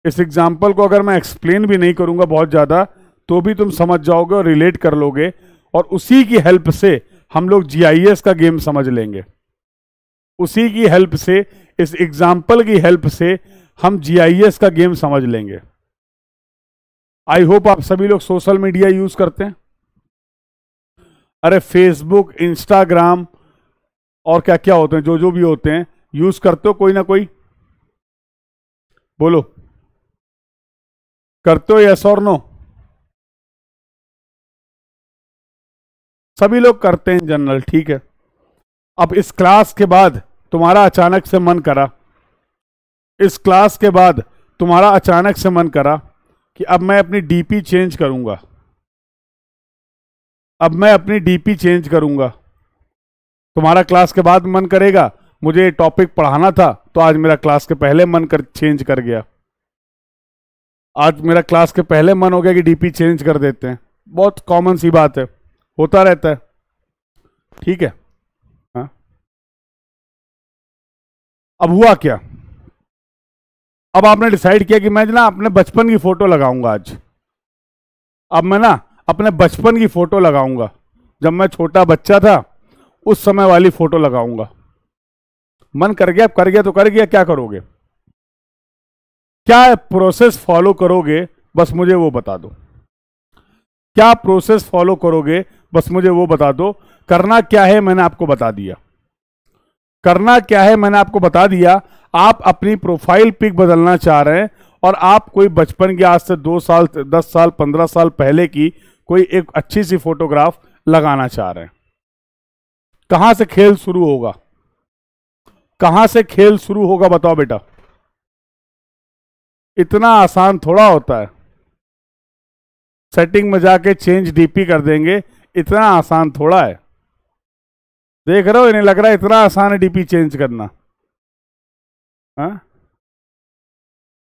इस एग्जाम्पल को अगर मैं एक्सप्लेन भी नहीं करूंगा बहुत ज्यादा तो भी तुम समझ जाओगे और रिलेट कर लोगे, और उसी की हेल्प से हम लोग जीआईएस का गेम समझ लेंगे. उसी की हेल्प से, इस एग्जाम्पल की हेल्प से हम जीआईएस का गेम समझ लेंगे. आई होप आप सभी लोग सोशल मीडिया यूज करते हैं. अरे फेसबुक, इंस्टाग्राम और क्या क्या होते हैं, जो जो भी होते हैं, यूज करते हो कोई ना कोई? बोलो, करते हो यस और नो? सभी लोग करते हैं जनरल. ठीक है. अब इस क्लास के बाद तुम्हारा अचानक से मन करा, इस क्लास के बाद तुम्हारा अचानक से मन करा कि अब मैं अपनी डीपी चेंज करूंगा, अब मैं अपनी डीपी चेंज करूंगा. तुम्हारा क्लास के बाद मन करेगा, मुझे टॉपिक पढ़ाना था तो आज मेरा क्लास के पहले मन कर चेंज कर गया. आज मेरा क्लास के पहले मन हो गया कि डीपी चेंज कर देते हैं. बहुत कॉमन सी बात है, होता रहता है. ठीक है. हाँ, अब हुआ क्या? अब आपने डिसाइड किया कि मैं ना अपने बचपन की फोटो लगाऊंगा आज. अब मैं ना अपने बचपन की फोटो लगाऊंगा, जब मैं छोटा बच्चा था उस समय वाली फोटो लगाऊंगा. मन कर गया, कर गया तो कर गया. क्या करोगे? क्या प्रोसेस फॉलो करोगे? बस मुझे वो बता दो. क्या प्रोसेस फॉलो करोगे? बस मुझे वो बता दो. करना क्या है मैंने आपको बता दिया. करना क्या है मैंने आपको बता दिया. आप अपनी प्रोफाइल पिक बदलना चाह रहे हैं और आप कोई बचपन की, आज से 2 साल, 10 साल, 15 साल पहले की कोई एक अच्छी सी फोटोग्राफ लगाना चाह रहे हैं. कहां से खेल शुरू होगा? कहां से खेल शुरू होगा बताओ बेटा? इतना आसान थोड़ा होता है. सेटिंग में जाके चेंज डीपी कर देंगे, इतना आसान थोड़ा है. देख रहे हो, इन्हें लग रहा है इतना आसान है डीपी चेंज करना. हाँ,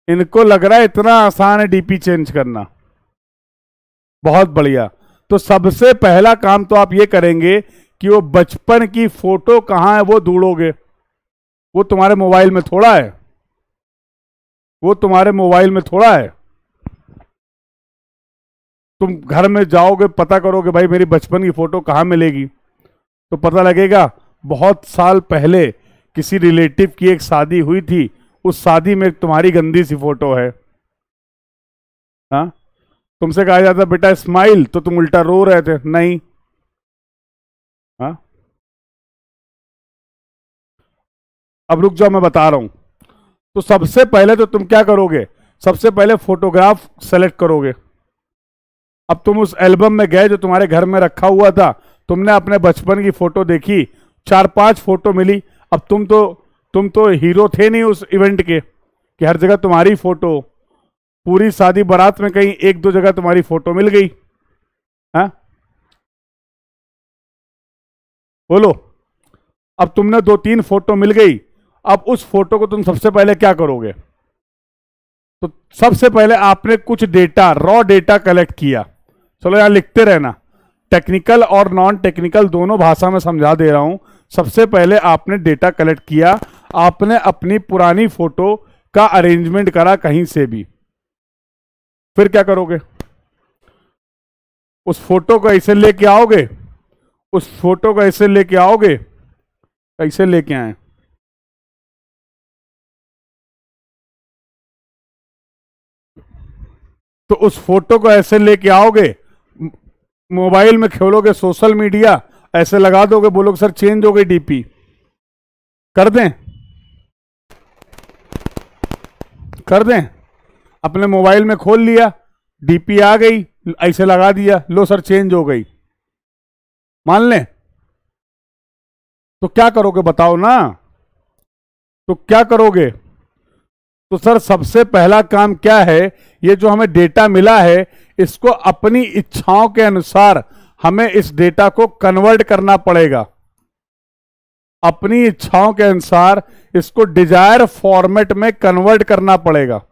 इनको लग रहा है इतना आसान है डीपी चेंज करना। बहुत बढ़िया। तो सबसे पहला काम तो आप ये करेंगे कि वो बचपन की फोटो कहां है वो ढूंढोगे। वो तुम्हारे मोबाइल में थोड़ा है, वो तुम्हारे मोबाइल में थोड़ा है। तुम घर में जाओगे, पता करोगे भाई मेरी बचपन की फोटो कहां मिलेगी, तो पता लगेगा बहुत साल पहले किसी रिलेटिव की एक शादी हुई थी, उस शादी में तुम्हारी गंदी सी फोटो है। हाँ, तुमसे कहा जाता बेटा स्माइल, तो तुम उल्टा रो रहे थे, नहीं। हाँ, अब रुक जाओ, मैं बता रहा हूं। तो सबसे पहले तो तुम क्या करोगे, सबसे पहले फोटोग्राफ सेलेक्ट करोगे। अब तुम उस एल्बम में गए जो तुम्हारे घर में रखा हुआ था, तुमने अपने बचपन की फोटो देखी, 4-5 फोटो मिली। अब तुम तो हीरो थे नहीं उस इवेंट के कि हर जगह तुम्हारी फोटो, पूरी शादी बारात में कहीं 1-2 जगह तुम्हारी फोटो मिल गई। हाँ, बोलो। अब तुमने 2-3 फोटो मिल गई, अब उस फोटो को तुम सबसे पहले क्या करोगे, तो सबसे पहले आपने कुछ डेटा, रॉ डेटा कलेक्ट किया। चलो यहां लिखते रहना, टेक्निकल और नॉन टेक्निकल दोनों भाषा में समझा दे रहा हूं। सबसे पहले आपने डेटा कलेक्ट किया, आपने अपनी पुरानी फोटो का अरेंजमेंट करा कहीं से भी। फिर क्या करोगे, उस फोटो को ऐसे लेके आओगे, उस फोटो को ऐसे लेके आओगे, कैसे लेके आए, तो उस फोटो को ऐसे लेके आओगे, मोबाइल में खोलोगे, सोशल मीडिया ऐसे लगा दोगे, बोलोगे सर चेंज हो गई डीपी, कर दें, कर दें। अपने मोबाइल में खोल लिया, डीपी आ गई, ऐसे लगा दिया, लो सर चेंज हो गई, मान लें। तो क्या करोगे बताओ ना, तो क्या करोगे, तो सर सबसे पहला काम क्या है, ये जो हमें डेटा मिला है इसको अपनी इच्छाओं के अनुसार हमें इस डेटा को कन्वर्ट करना पड़ेगा। अपनी इच्छाओं के अनुसार इसको डिजायर फॉर्मेट में कन्वर्ट करना पड़ेगा।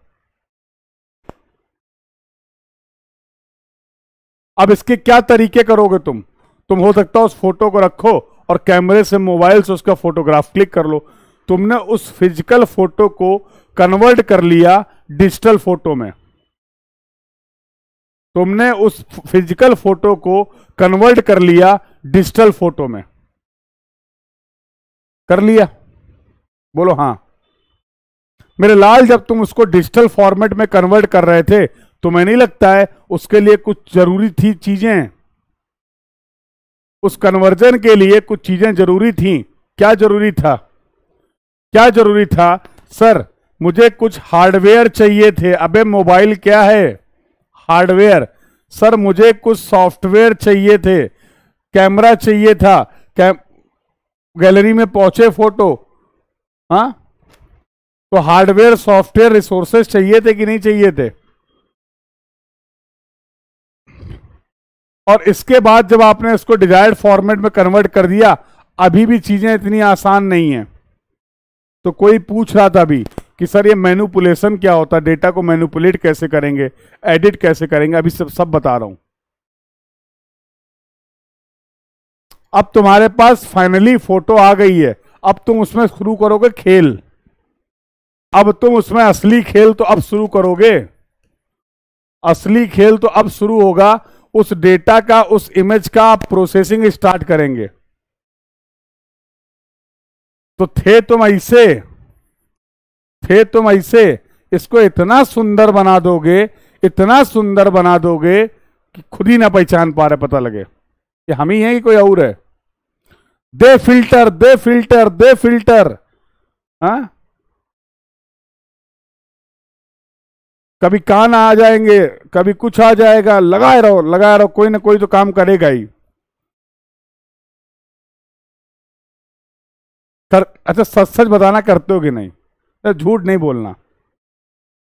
अब इसके क्या तरीके करोगे तुम हो सकता है उस फोटो को रखो और कैमरे से, मोबाइल से उसका फोटोग्राफ क्लिक कर लो। तुमने उस फिजिकल फोटो को कन्वर्ट कर लिया डिजिटल फोटो में, तुमने उस फिजिकल फोटो को कन्वर्ट कर लिया डिजिटल फोटो में, कर लिया, बोलो हाँ। मेरे लाल, जब तुम उसको डिजिटल फॉर्मेट में कन्वर्ट कर रहे थे, तुम्हें नहीं लगता है उसके लिए कुछ जरूरी थी चीजें, उस कन्वर्जन के लिए कुछ चीजें जरूरी थी। क्या जरूरी था, क्या जरूरी था, सर मुझे कुछ हार्डवेयर चाहिए थे। अबे मोबाइल क्या है, हार्डवेयर। सर मुझे कुछ सॉफ्टवेयर चाहिए थे, कैमरा चाहिए था, गैलरी में पहुंचे फोटो। हाँ, तो हार्डवेयर सॉफ्टवेयर रिसोर्सेज चाहिए थे कि नहीं चाहिए थे। और इसके बाद जब आपने इसको डिजायर्ड फॉर्मेट में कन्वर्ट कर दिया, अभी भी चीजें इतनी आसान नहीं है। तो कोई पूछ रहा था अभी कि सर ये मैनिपुलेशन क्या होता है, डेटा को मैनिपुलेट कैसे करेंगे, एडिट कैसे करेंगे, अभी सब बता रहा हूं। अब तुम्हारे पास फाइनली फोटो आ गई है, अब तुम उसमें शुरू करोगे खेल। अब तुम उसमें असली खेल तो अब शुरू करोगे, असली खेल तो अब शुरू होगा। उस डेटा का, उस इमेज का आप प्रोसेसिंग स्टार्ट करेंगे। तो थे तुम ऐसे इसको इतना सुंदर बना दोगे, इतना सुंदर बना दोगे कि खुद ही ना पहचान पा रहे, पता लगे कि हम ही हैं कि कोई और है। दे फिल्टर, दे फिल्टर, दे फिल्टर। हाँ, कभी कान आ जाएंगे, कभी कुछ आ जाएगा, लगाए रहो लगाए रहो, कोई ना कोई तो काम करेगा ही। अच्छा सच सच बताना, करते हो कि नहीं, झूठ नहीं बोलना,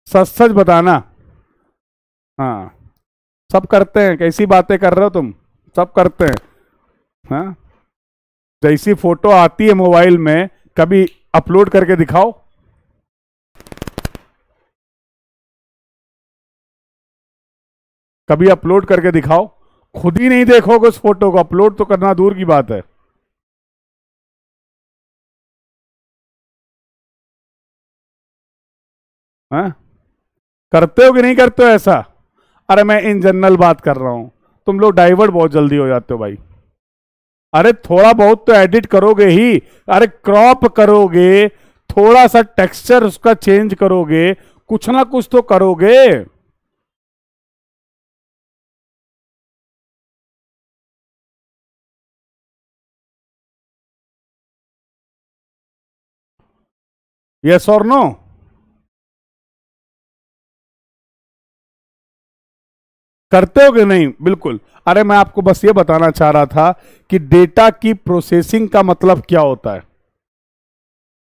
सच सच बताना। हाँ, सब करते हैं, कैसी बातें कर रहे हो तुम, सब करते हैं। हाँ, जैसी फोटो आती है मोबाइल में, कभी अपलोड करके दिखाओ। कभी अपलोड करके दिखाओ। खुद ही नहीं देखोगे उस फोटो को, अपलोड तो करना दूर की बात है। हाँ? करते हो कि नहीं करते हो ऐसा? अरे मैं इन जनरल बात कर रहा हूं। तुम लोग डाइवर्ट बहुत जल्दी हो जाते हो भाई। अरे थोड़ा बहुत तो एडिट करोगे ही। अरे क्रॉप करोगे, थोड़ा सा टेक्सचर उसका चेंज करोगे, कुछ ना कुछ तो करोगे। यस और नो? करते हो कि नहीं? बिल्कुल। अरे मैं आपको बस ये बताना चाह रहा था कि डेटा की प्रोसेसिंग का मतलब क्या होता है।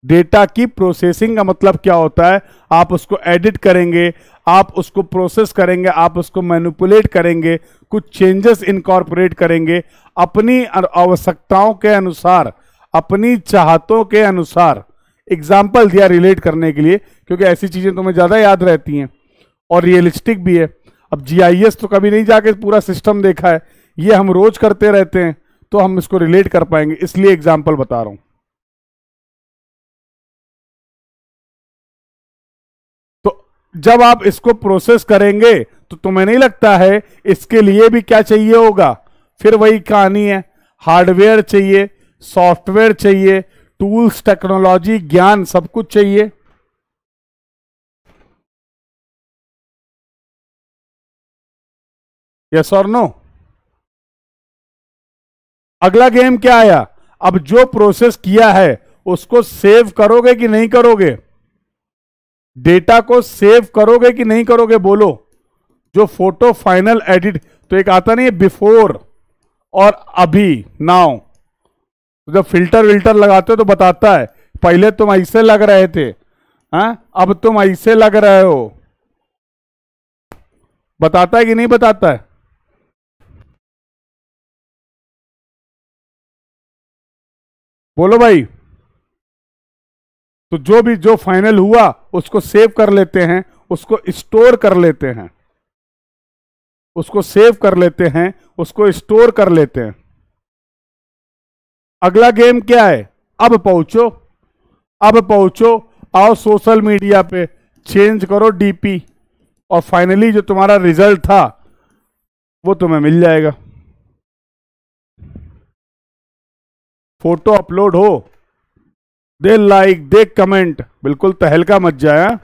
डेटा की प्रोसेसिंग का मतलब क्या होता है? आप उसको एडिट करेंगे, आप उसको प्रोसेस करेंगे, आप उसको मैनिपुलेट करेंगे, कुछ चेंजेस इनकॉर्पोरेट करेंगे अपनी आवश्यकताओं के अनुसार, अपनी चाहतों के अनुसार। एग्जाम्पल दिया रिलेट करने के लिए, क्योंकि ऐसी चीजें तुम्हें ज्यादा याद रहती हैं और रियलिस्टिक भी है। अब जीआईएस तो कभी नहीं जाके पूरा सिस्टम देखा है, ये हम रोज करते रहते हैं, तो हम इसको रिलेट कर पाएंगे, इसलिए एग्जाम्पल बता रहा हूं। तो जब आप इसको प्रोसेस करेंगे तो तुम्हें नहीं लगता है इसके लिए भी क्या चाहिए होगा? फिर वही कहानी है, हार्डवेयर चाहिए, सॉफ्टवेयर चाहिए, टूल्स, टेक्नोलॉजी, ज्ञान, सब कुछ चाहिए। यस और नो? अगला गेम क्या आया? अब जो प्रोसेस किया है उसको सेव करोगे कि नहीं करोगे? डेटा को सेव करोगे कि नहीं करोगे, बोलो। जो फोटो फाइनल एडिट, तो एक आता नहीं है बिफोर और अभी, नाउ। तो जब फिल्टर विल्टर लगाते हो तो बताता है पहले तुम ऐसे लग रहे थे, हाँ अब तुम ऐसे लग रहे हो। बताता है कि नहीं बताता है? बोलो भाई। तो जो भी जो फाइनल हुआ उसको सेव कर लेते हैं, उसको स्टोर कर लेते हैं, उसको सेव कर लेते हैं, उसको स्टोर कर लेते हैं। अगला गेम क्या है? अब पहुंचो, अब पहुंचो, आओ सोशल मीडिया पे, चेंज करो डीपी, और फाइनली जो तुम्हारा रिजल्ट था वो तुम्हें मिल जाएगा। फोटो अपलोड हो, दे लाइक, दे कमेंट, बिल्कुल तहलका मच जाए, हाँ?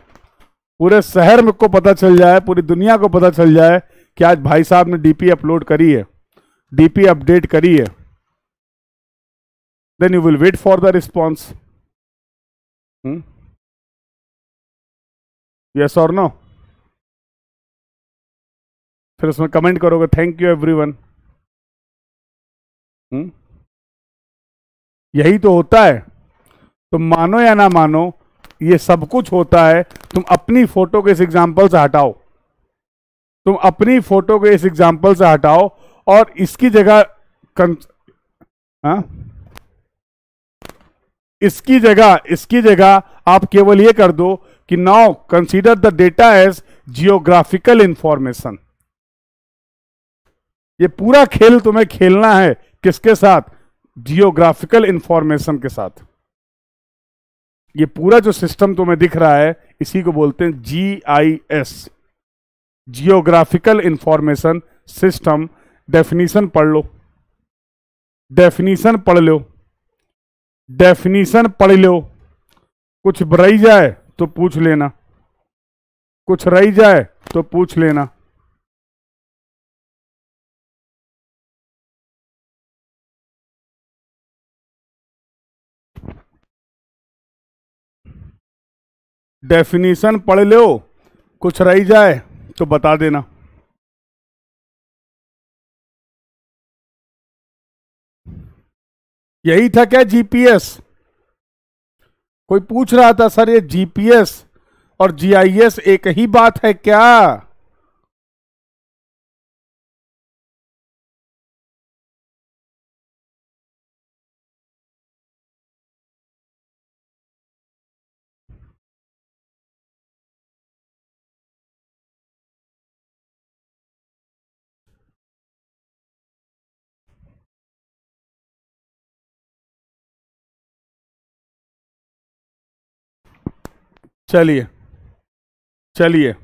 पूरे शहर में को पता चल जाए, पूरी दुनिया को पता चल जाए कि आज भाई साहब ने डीपी अपलोड करी है, डीपी अपडेट करी है। Then you will wait for the response. Yes और नो? फिर उसमें कमेंट करोगे थैंक यू एवरीवन। यही तो होता है। तुम मानो या ना मानो, ये सब कुछ होता है। तुम अपनी फोटो के इस एग्जाम्पल से हटाओ, तुम अपनी फोटो के इस एग्जाम्पल से हटाओ, और इसकी जगह हाँ, इसकी जगह आप केवल ये कर दो कि now consider the data as geographical information. ये पूरा खेल तुम्हें खेलना है किसके साथ? जियोग्राफिकल इंफॉर्मेशन के साथ। ये पूरा जो सिस्टम तुम्हें दिख रहा है इसी को बोलते हैं GIS, geographical information system. Definition पढ़ लो, डेफिनीशन पढ़ लो, डेफिनीशन पढ़ लो। कुछ रही जाए तो पूछ लेना, कुछ रही जाए तो पूछ लेना। डेफिनीशन पढ़ लो, कुछ रही जाए तो बता देना। यही था क्या जीपीएस? कोई पूछ रहा था सर ये जीपीएस और जीआईएस एक ही बात है क्या? चलिए चलिए,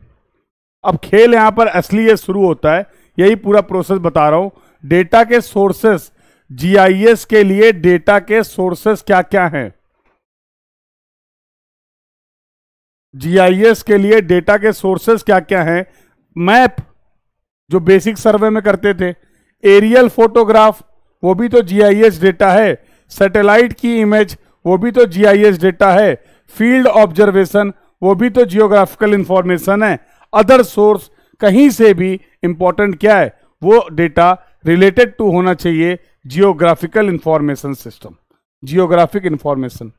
अब खेल यहां पर असली ये शुरू होता है, यही पूरा प्रोसेस बता रहा हूं। डेटा के सोर्सेस, जीआईएस के लिए डेटा के सोर्सेस क्या क्या हैं? जीआईएस के लिए डेटा के सोर्सेस क्या क्या हैं? मैप, जो बेसिक सर्वे में करते थे। एरियल फोटोग्राफ, वो भी तो जीआईएस डेटा है। सैटेलाइट की इमेज, वो भी तो जीआईएस डेटा है। फील्ड ऑब्जर्वेशन, वो भी तो जियोग्राफिकल इंफॉर्मेशन है। अदर सोर्स, कहीं से भी इंपॉर्टेंट क्या है? वो डेटा रिलेटेड टू होना चाहिए geographical information system, geographic information.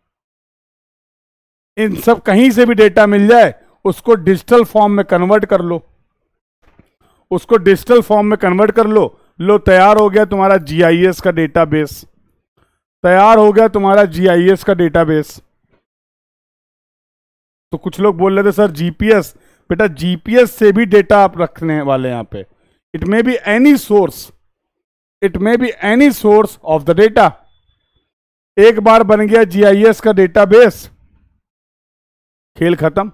इन सब कहीं से भी डेटा मिल जाए, उसको डिजिटल फॉर्म में कन्वर्ट कर लो, उसको डिजिटल फॉर्म में कन्वर्ट कर लो। लो, तैयार हो गया तुम्हारा जीआईएस का डेटाबेस, तैयार हो गया तुम्हारा जीआईएस का डेटाबेस। तो कुछ लोग बोल रहे थे सर जीपीएस, बेटा जीपीएस से भी डेटा आप रखने वाले हैं यहां पे। It may be any source, it may be any source of the data. एक बार बन गया जीआईएस का डेटाबेस, खेल खत्म।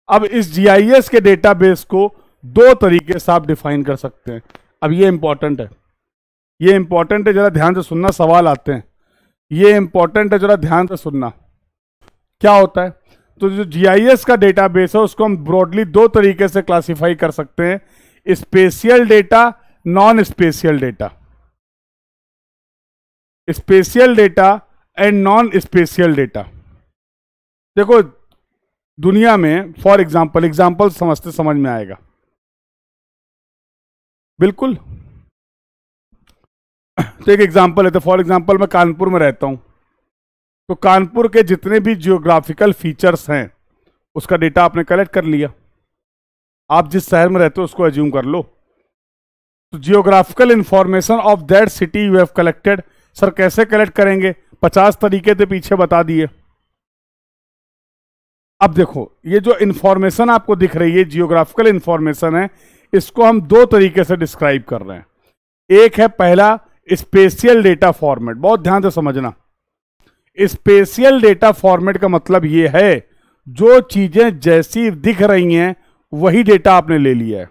अब इस जीआईएस के डेटाबेस को दो तरीके से आप डिफाइन कर सकते हैं। अब ये इंपॉर्टेंट है, ये इंपॉर्टेंट है, जरा ध्यान से सुनना, सवाल आते हैं। ये इंपॉर्टेंट है, जरा ध्यान से सुनना। क्या होता है? तो जो जीआईएस का डेटाबेस है उसको हम ब्रॉडली दो तरीके से क्लासिफाई कर सकते हैं, spatial data, non spatial data. Spatial data and non spatial data. देखो दुनिया में फॉर एग्जांपल, एग्जांपल समझते समझ में आएगा बिल्कुल। तो एक एग्जांपल है, तो फॉर एग्जांपल मैं कानपुर में रहता हूं, तो कानपुर के जितने भी जियोग्राफिकल फीचर्स हैं उसका डेटा आपने कलेक्ट कर लिया। आप जिस शहर में रहते हो उसको एज्यूम कर लो। तो geographical information of that city you have collected. Sir कैसे कलेक्ट करेंगे? 50 तरीके थे पीछे बता दिए। अब देखो ये जो इंफॉर्मेशन आपको दिख रही है, जियोग्राफिकल इंफॉर्मेशन है, इसको हम दो तरीके से डिस्क्राइब कर रहे हैं। एक है पहला स्पेशियल डेटा फॉर्मेट, बहुत ध्यान से समझना। स्पेशियल डेटा फॉर्मेट का मतलब ये है जो चीजें जैसी दिख रही हैं वही डेटा आपने ले लिया है।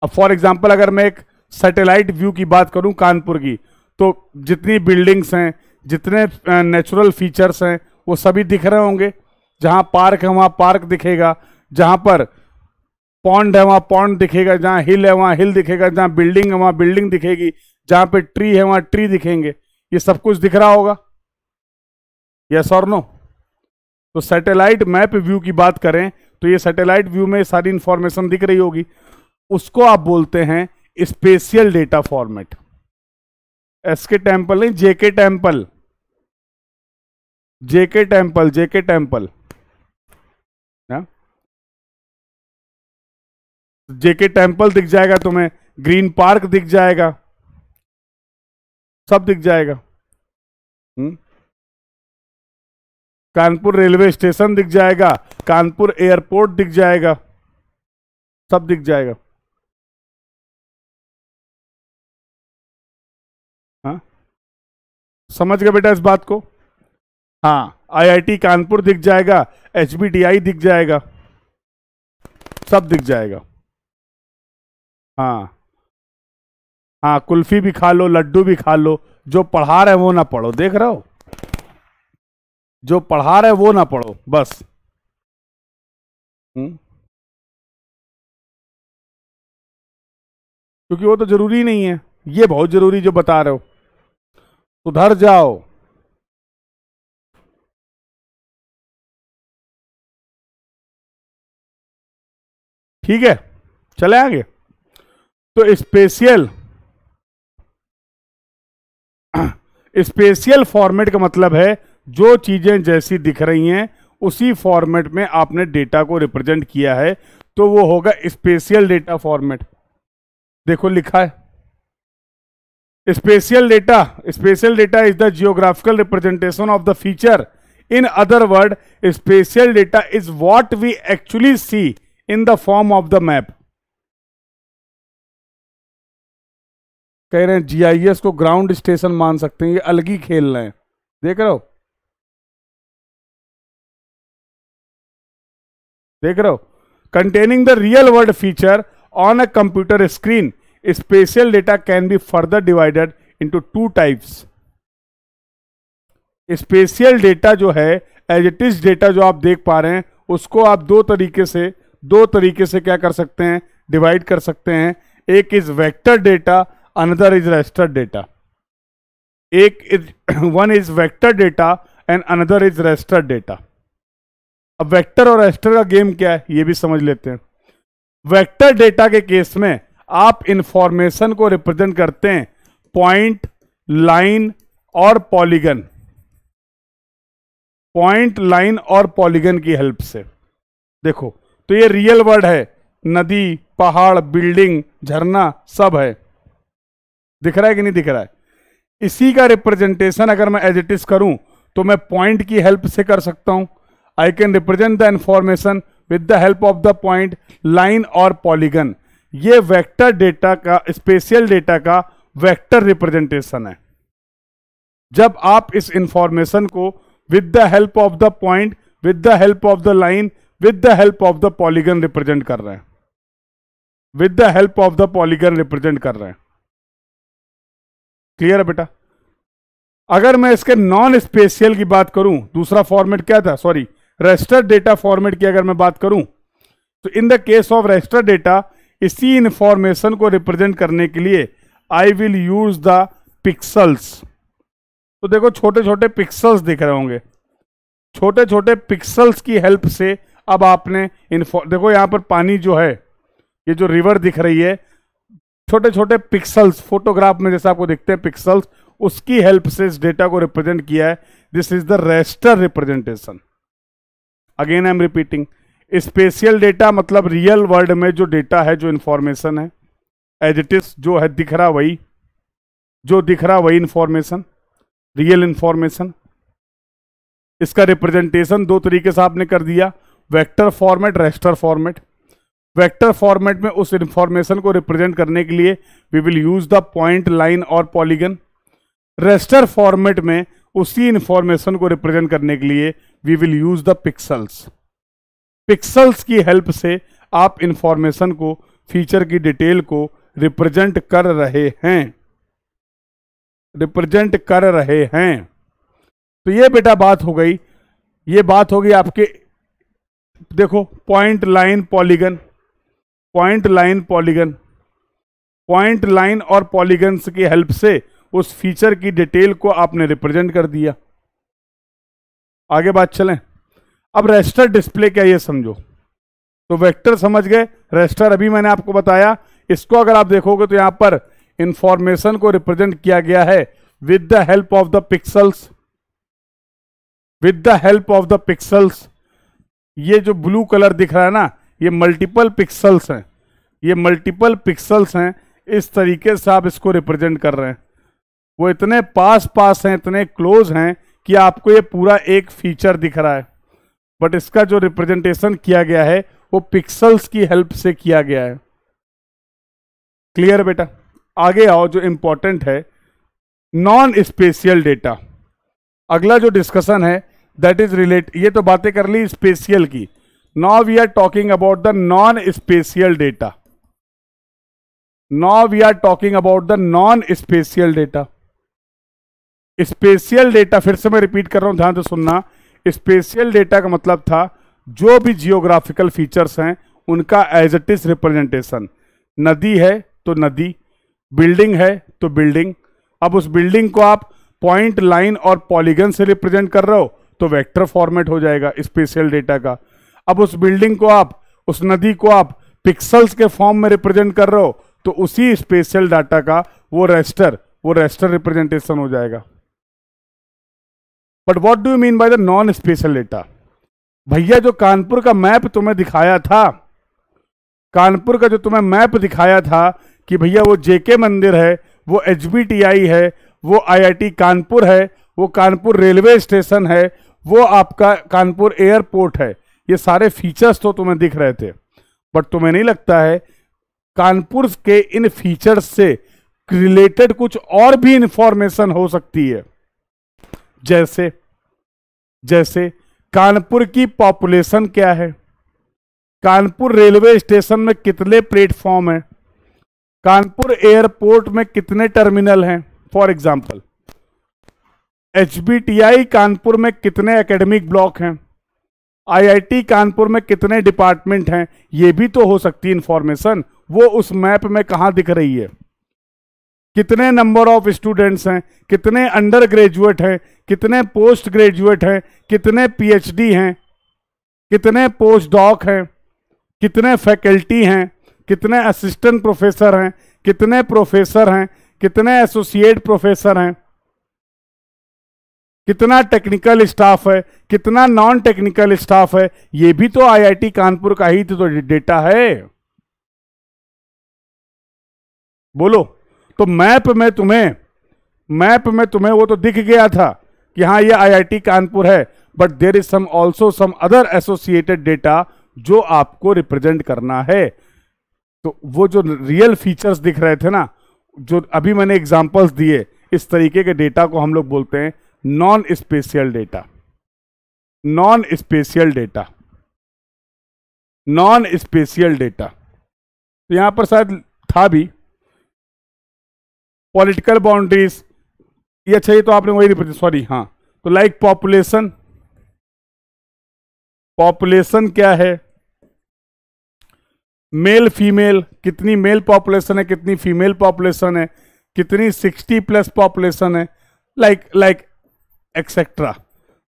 अब फॉर एग्जांपल अगर मैं एक सैटेलाइट व्यू की बात करूं कानपुर की, तो जितनी बिल्डिंग्स हैं, जितने नेचुरल फीचर्स हैं वो सभी दिख रहे होंगे। जहां पार्क है वहां पार्क दिखेगा, जहां पर पॉन्ड है वहां पॉन्ड दिखेगा, जहां हिल है वहां हिल दिखेगा, जहां बिल्डिंग है वहां बिल्डिंग दिखेगी, जहां पे ट्री है वहां ट्री दिखेंगे। ये सब कुछ दिख रहा होगा, यस और नो? तो सैटेलाइट मैप व्यू की बात करें तो ये सैटेलाइट व्यू में सारी इंफॉर्मेशन दिख रही होगी, उसको आप बोलते हैं spatial data format. SK temple नहीं, JK temple, JK temple, JK temple, JK temple दिख जाएगा तुम्हें, ग्रीन पार्क दिख जाएगा, सब दिख जाएगा। कानपुर रेलवे स्टेशन दिख जाएगा, कानपुर एयरपोर्ट दिख जाएगा, सब दिख जाएगा। हाँ समझ गए बेटा इस बात को? हाँ आईआईटी कानपुर दिख जाएगा, एचबीटीआई दिख जाएगा, सब दिख जाएगा। हाँ हाँ, कुल्फी भी खा लो, लड्डू भी खा लो, जो पढ़ा रहे वो ना पढ़ो, देख रहे हो? जो पढ़ा रहे वो ना पढ़ो बस। क्योंकि वो तो जरूरी नहीं है, ये बहुत जरूरी जो बता रहे हो, सुधर जाओ। ठीक है, चले आगे। तो स्पेशियल, स्पेशियल फॉर्मेट का मतलब है जो चीजें जैसी दिख रही हैं उसी फॉर्मेट में आपने डेटा को रिप्रेजेंट किया है, तो वो होगा स्पेशियल डेटा फॉर्मेट। देखो लिखा है spatial data, spatial data is the geographical representation of the feature. In other word, spatial data is what we actually see in the form of the map. कह रहे हैं जीआईएस को ground station मान सकते हैं, ये अलग ही खेल रहे हैं, देख रहे हो? देख रहे हो, containing the real world feature on a computer screen, spatial data can be further divided into two types. Spatial data जो है, एज इट इज डेटा जो आप देख पा रहे हैं, उसको आप दो तरीके से क्या कर सकते हैं, डिवाइड कर सकते हैं. एक is vector data, another is raster data. One is vector data and another is raster data. अब वेक्टर और रेस्टर का गेम क्या है ये भी समझ लेते हैं. वेक्टर डेटा के केस में आप इंफॉर्मेशन को रिप्रेजेंट करते हैं पॉइंट, लाइन और पॉलीगन. पॉइंट, लाइन और पॉलीगन की हेल्प से. देखो तो ये रियल वर्ड है, नदी, पहाड़, बिल्डिंग, झरना सब है. दिख रहा है कि नहीं दिख रहा है? इसी का रिप्रेजेंटेशन अगर मैं एज इट इज करूं तो मैं पॉइंट की हेल्प से कर सकता हूं. I can represent the information with the help of the point, line और पॉलीगन. ये वेक्टर डेटा का, स्पेशियल डेटा का वेक्टर रिप्रेजेंटेशन है. जब आप इस इंफॉर्मेशन को with the help of the point, with the help of the line, with the help of the polygon represent कर रहे हैं. with the help of the polygon represent कर रहे हैं. क्लियर है बेटा? अगर मैं इसके नॉन स्पेशियल की बात करूं, दूसरा फॉर्मेट क्या था, सॉरी रेस्टर डेटा फॉर्मेट की अगर मैं बात करूं, तो in the case of raster data, इसी इंफॉर्मेशन को रिप्रेजेंट करने के लिए I will use the pixels. तो देखो छोटे छोटे पिक्सल्स दिख रहे होंगे. छोटे छोटे पिक्सल्स की हेल्प से अब आपने देखो यहां पर पानी जो है, ये जो रिवर दिख रही है, छोटे छोटे पिक्सल्स, फोटोग्राफ में जैसे आपको दिखते हैं पिक्सल्स, उसकी हेल्प से इस डेटा को रिप्रेजेंट किया है. This is the raster representation. Again I am repeating, spatial data मतलब रियल वर्ल्ड में जो डेटा है, जो इंफॉर्मेशन है, एज इट इज जो है दिख रहा वही, जो दिख रहा वही इंफॉर्मेशन, रियल इंफॉर्मेशन. इसका रिप्रेजेंटेशन दो तरीके से आपने कर दिया, vector format, raster format. Vector format में उस इंफॉर्मेशन को रिप्रेजेंट करने के लिए we will use the point, line और पॉलीगन. रेस्टर फॉर्मेट में उसी इंफॉर्मेशन को रिप्रेजेंट करने के लिए we will use the pixels. Pixels की हेल्प से आप इंफॉर्मेशन को, फीचर की डिटेल को रिप्रेजेंट कर रहे हैं, रिप्रेजेंट कर रहे हैं. तो ये बेटा बात हो गई, ये बात हो गई आपके, देखो point, line, polygon, point, line, polygon. Point, line और पॉलीगन की हेल्प से उस फीचर की डिटेल को आपने रिप्रेजेंट कर दिया. आगे बात चलें. अब रेस्टर डिस्प्ले क्या ये समझो. तो वेक्टर समझ गए, रेस्टर अभी मैंने आपको बताया. इसको अगर आप देखोगे तो यहां पर इंफॉर्मेशन को रिप्रेजेंट किया गया है with the help of the pixels, with the help of the pixels. ये जो ब्लू कलर दिख रहा है ना, ये मल्टीपल पिक्सल्स हैं, ये मल्टीपल पिक्सल्स हैं. इस तरीके से आप इसको रिप्रेजेंट कर रहे हैं. वो इतने पास पास हैं, इतने क्लोज हैं कि आपको ये पूरा एक फीचर दिख रहा है, बट इसका जो रिप्रेजेंटेशन किया गया है वो पिक्सल्स की हेल्प से किया गया है. क्लियर बेटा? आगे आओ, जो इंपॉर्टेंट है नॉन स्पेशियल डेटा. अगला जो डिस्कशन है दैट इज रिलेट, ये तो बातें कर ली स्पेशियल की. Now we are talking about the non spatial data. Now we are talking about the non spatial data. Spatial data, फिर से मैं रिपीट कर रहा हूं, ध्यान से सुनना. स्पेशियल डेटा का मतलब था जो भी जियोग्राफिकल फीचर्स हैं उनका एज इट इज रिप्रेजेंटेशन. नदी है तो नदी, बिल्डिंग है तो बिल्डिंग. अब उस बिल्डिंग को आप पॉइंट, लाइन और पॉलीगन से रिप्रेजेंट कर रहे हो तो वेक्टर फॉर्मेट हो जाएगा स्पेशियल डेटा का. अब उस बिल्डिंग को आप, उस नदी को आप पिक्सल्स के फॉर्म में रिप्रेजेंट कर रहे हो तो उसी स्पेशियल डाटा का वो रेस्टर रिप्रेजेंटेशन हो जाएगा. But what do you mean by the non spatial data? भैया जो कानपुर का मैप तुम्हें दिखाया था, कानपुर का जो तुम्हें मैप दिखाया था कि भैया वो जेके मंदिर है, वो HBTI है, वो IIT कानपुर है, वो कानपुर रेलवे स्टेशन है, वो आपका कानपुर एयरपोर्ट है, ये सारे फीचर्स तो तुम्हें दिख रहे थे. बट तुम्हें नहीं लगता है कानपुर के इन फीचर्स से रिलेटेड कुछ और भी इंफॉर्मेशन हो सकती है? जैसे कानपुर की पॉपुलेशन क्या है, कानपुर रेलवे स्टेशन में कितने प्लेटफॉर्म हैं, कानपुर एयरपोर्ट में कितने टर्मिनल हैं, फॉर एग्जाम्पल HBTI कानपुर में कितने एकेडमिक ब्लॉक हैं, IIT कानपुर में कितने डिपार्टमेंट हैं, ये भी तो हो सकती है इंफॉर्मेशन। वो उस मैप में कहां दिख रही है, कितने नंबर ऑफ स्टूडेंट्स हैं, कितने अंडर ग्रेजुएट हैं, कितने पोस्ट ग्रेजुएट हैं, कितने PhD हैं, कितने पोस्ट डॉक हैं, कितने फैकल्टी हैं, कितने असिस्टेंट प्रोफेसर हैं, कितने प्रोफेसर हैं, कितने एसोसिएट प्रोफेसर हैं, कितना टेक्निकल स्टाफ है, कितना नॉन टेक्निकल स्टाफ है, ये भी तो IIT कानपुर का ही तो डेटा है। बोलो, तो मैप में तुम्हें वो तो दिख गया था कि हाँ ये IIT कानपुर है, but there is some also some other associated data जो आपको रिप्रेजेंट करना है। तो वो जो रियल फीचर्स दिख रहे थे ना, जो अभी मैंने एग्जांपल्स दिए, इस तरीके के डेटा को हम लोग बोलते हैं non spatial data. Non spatial data, non spatial data. तो यहां पर शायद था भी पॉलिटिकल बाउंड्रीज, ये अच्छा, ये तो आपने वही रिप्रेजेंट, सॉरी हाँ। तो लाइक पॉपुलेशन, पॉपुलेशन क्या है, मेल फीमेल, कितनी मेल पॉपुलेशन है, कितनी फीमेल पॉपुलेशन है, कितनी 60+ पॉपुलेशन है, लाइक एक्सेट्रा।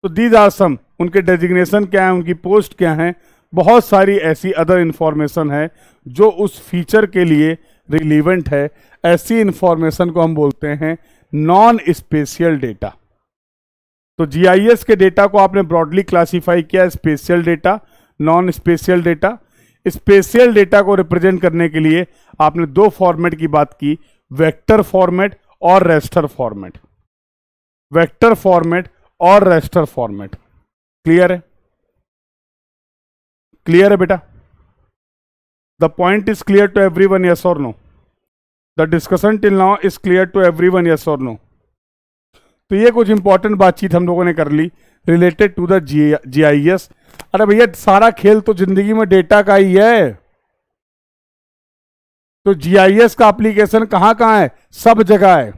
तो दीज आर सम, उनके डेजिग्नेशन क्या है, उनकी पोस्ट क्या है, बहुत सारी ऐसी अदर इंफॉर्मेशन है जो उस फीचर के लिए रिलीवेंट है। ऐसी इंफॉर्मेशन को हम बोलते हैं नॉन स्पेशियल डेटा। तो GIS के डेटा को आपने ब्रॉडली क्लासिफाई किया, spatial data, non spatial data. Spatial data को रिप्रेजेंट करने के लिए आपने दो फॉर्मेट की बात की, वेक्टर फॉर्मेट और रेस्टर फॉर्मेट। वेक्टर फॉर्मेट और रेस्टर फॉर्मेट, क्लियर है? क्लियर है बेटा? The point is clear to everyone, yes और no? The discussion till now is clear to everyone, yes और नो? तो ये कुछ इंपॉर्टेंट बातचीत हम लोगों ने कर ली रिलेटेड टू द GIS। अरे भैया सारा खेल तो जिंदगी में डेटा का ही है। तो GIS का एप्लीकेशन कहां कहां है? सब जगह है।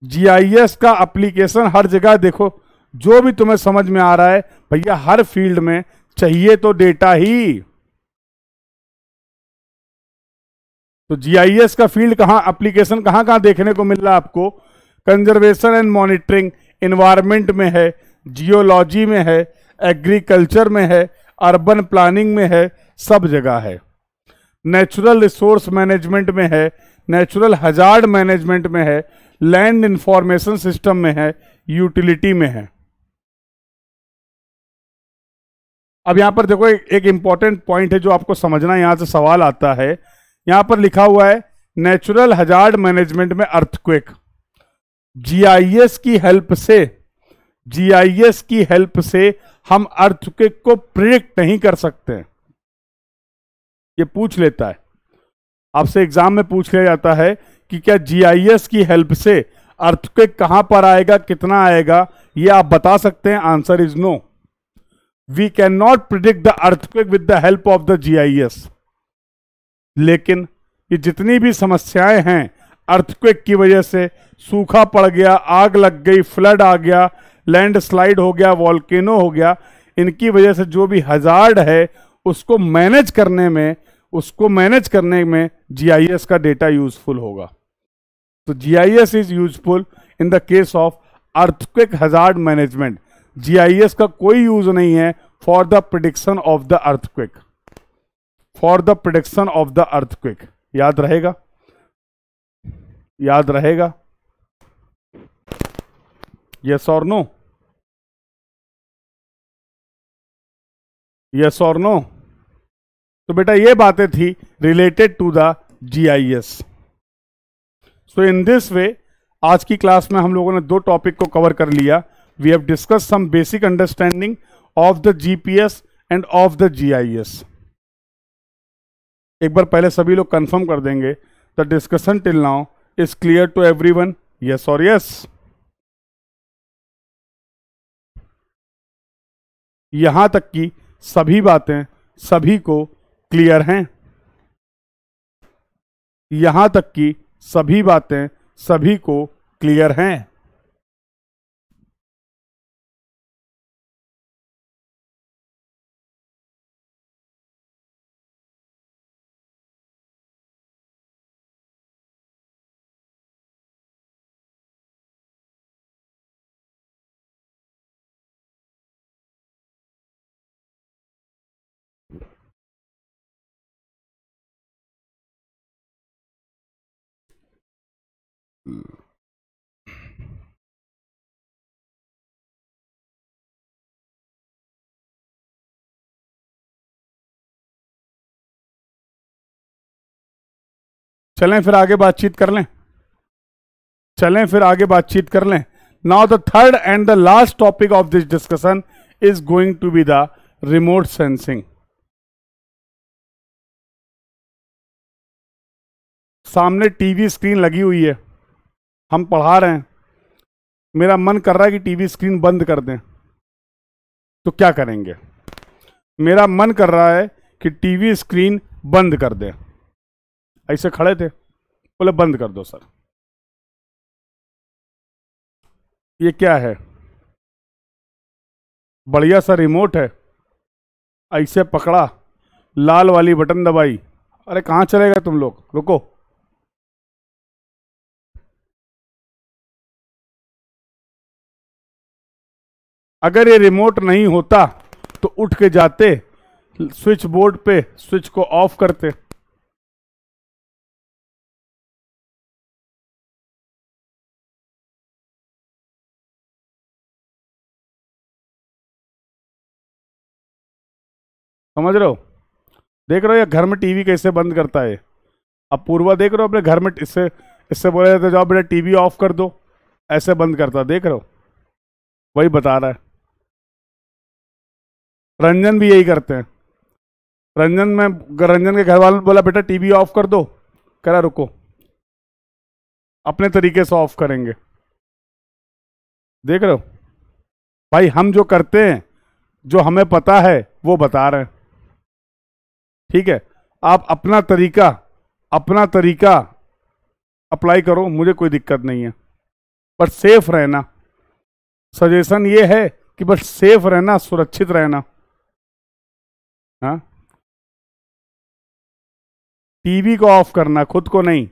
GIS का एप्लीकेशन हर जगह। देखो जो भी तुम्हें समझ में आ रहा है भैया, हर फील्ड में चाहिए तो डेटा ही। तो GIS का फील्ड कहां, एप्लीकेशन कहां कहां देखने को मिल रहा है आपको? कंजर्वेशन एंड मॉनिटरिंग, एनवायरमेंट में है, जियोलॉजी में है, एग्रीकल्चर में है, अर्बन प्लानिंग में है, सब जगह है। नेचुरल रिसोर्स मैनेजमेंट में है, नेचुरल हजार्ड मैनेजमेंट में है, लैंड इंफॉर्मेशन सिस्टम में है, यूटिलिटी में है। अब यहां पर देखो एक इंपॉर्टेंट पॉइंट है जो आपको समझना, यहां से सवाल आता है। यहां पर लिखा हुआ है नेचुरल हजार्ड मैनेजमेंट में अर्थक्वेक। GIS की हेल्प से हम अर्थक्वेक को प्रिडिक्ट नहीं कर सकते। ये पूछ लेता है आपसे, एग्जाम में पूछ लिया जाता है कि क्या GIS की हेल्प से अर्थक्वेक कहां पर आएगा, कितना आएगा, ये आप बता सकते हैं? Answer is no. We can not predict the earthquake with the help of the GIS। लेकिन ये जितनी भी समस्याएं हैं अर्थक्वेक की वजह से, सूखा पड़ गया, आग लग गई, फ्लड आ गया, लैंडस्लाइड हो गया, वॉल्केनो हो गया, इनकी वजह से जो भी हजार्ड है उसको मैनेज करने में GIS का डेटा यूजफुल होगा। तो GIS is useful in the case of earthquake hazard management. GIS का कोई यूज नहीं है for the prediction of the earthquake, for the prediction of the earthquake. याद रहेगा? याद रहेगा? यस और नो? यस और नो? तो बेटा ये बातें थी related to the GIS। So in this way आज की क्लास में हम लोगों ने दो टॉपिक को कवर कर लिया। We have discuss some basic understanding of the GPS and of the GIS। एक बार पहले सभी लोग कंफर्म कर देंगे, the discussion till now is clear to everyone, yes और यस? यहां तक की सभी बातें सभी को क्लियर हैं? यहां तक कि सभी बातें सभी को क्लियर हैं? चलें फिर आगे बातचीत कर लें। चलें फिर आगे बातचीत कर लें। Now the third and the last topic of this discussion is going to be the remote sensing. सामने टीवी स्क्रीन लगी हुई है, हम पढ़ा रहे हैं, मेरा मन कर रहा है कि टीवी स्क्रीन बंद कर दें, तो क्या करेंगे? मेरा मन कर रहा है कि टीवी स्क्रीन बंद कर दें। ऐसे खड़े थे, बोले बंद कर दो सर। ये क्या है? बढ़िया सा रिमोट है, ऐसे पकड़ा, लाल वाली बटन दबाई। अरे कहाँ चले गए तुम लोग, रुको। अगर ये रिमोट नहीं होता तो उठ के जाते, स्विच बोर्ड पे स्विच को ऑफ करते। समझ रहे हो? देख रहे हो या घर में टीवी कैसे बंद करता है? अब पूर्वा देख रहे हो अपने घर में, इससे इससे बोले जाते जाओ बेटा टीवी ऑफ कर दो, ऐसे बंद करता, देख रहे हो? वही बता रहा है। रंजन भी यही करते हैं। रंजन के घर वालों ने बोला बेटा टीवी ऑफ कर दो, कह रहा रुको, अपने तरीके से ऑफ करेंगे। देख रहे हो भाई, हम जो करते हैं, जो हमें पता है वो बता रहे हैं, ठीक है? आप अपना तरीका अप्लाई करो, मुझे कोई दिक्कत नहीं है, पर सेफ रहना। सजेशन ये है कि बस सेफ रहना, सुरक्षित रहना। हाँ, टीवी को ऑफ करना, खुद को नहीं।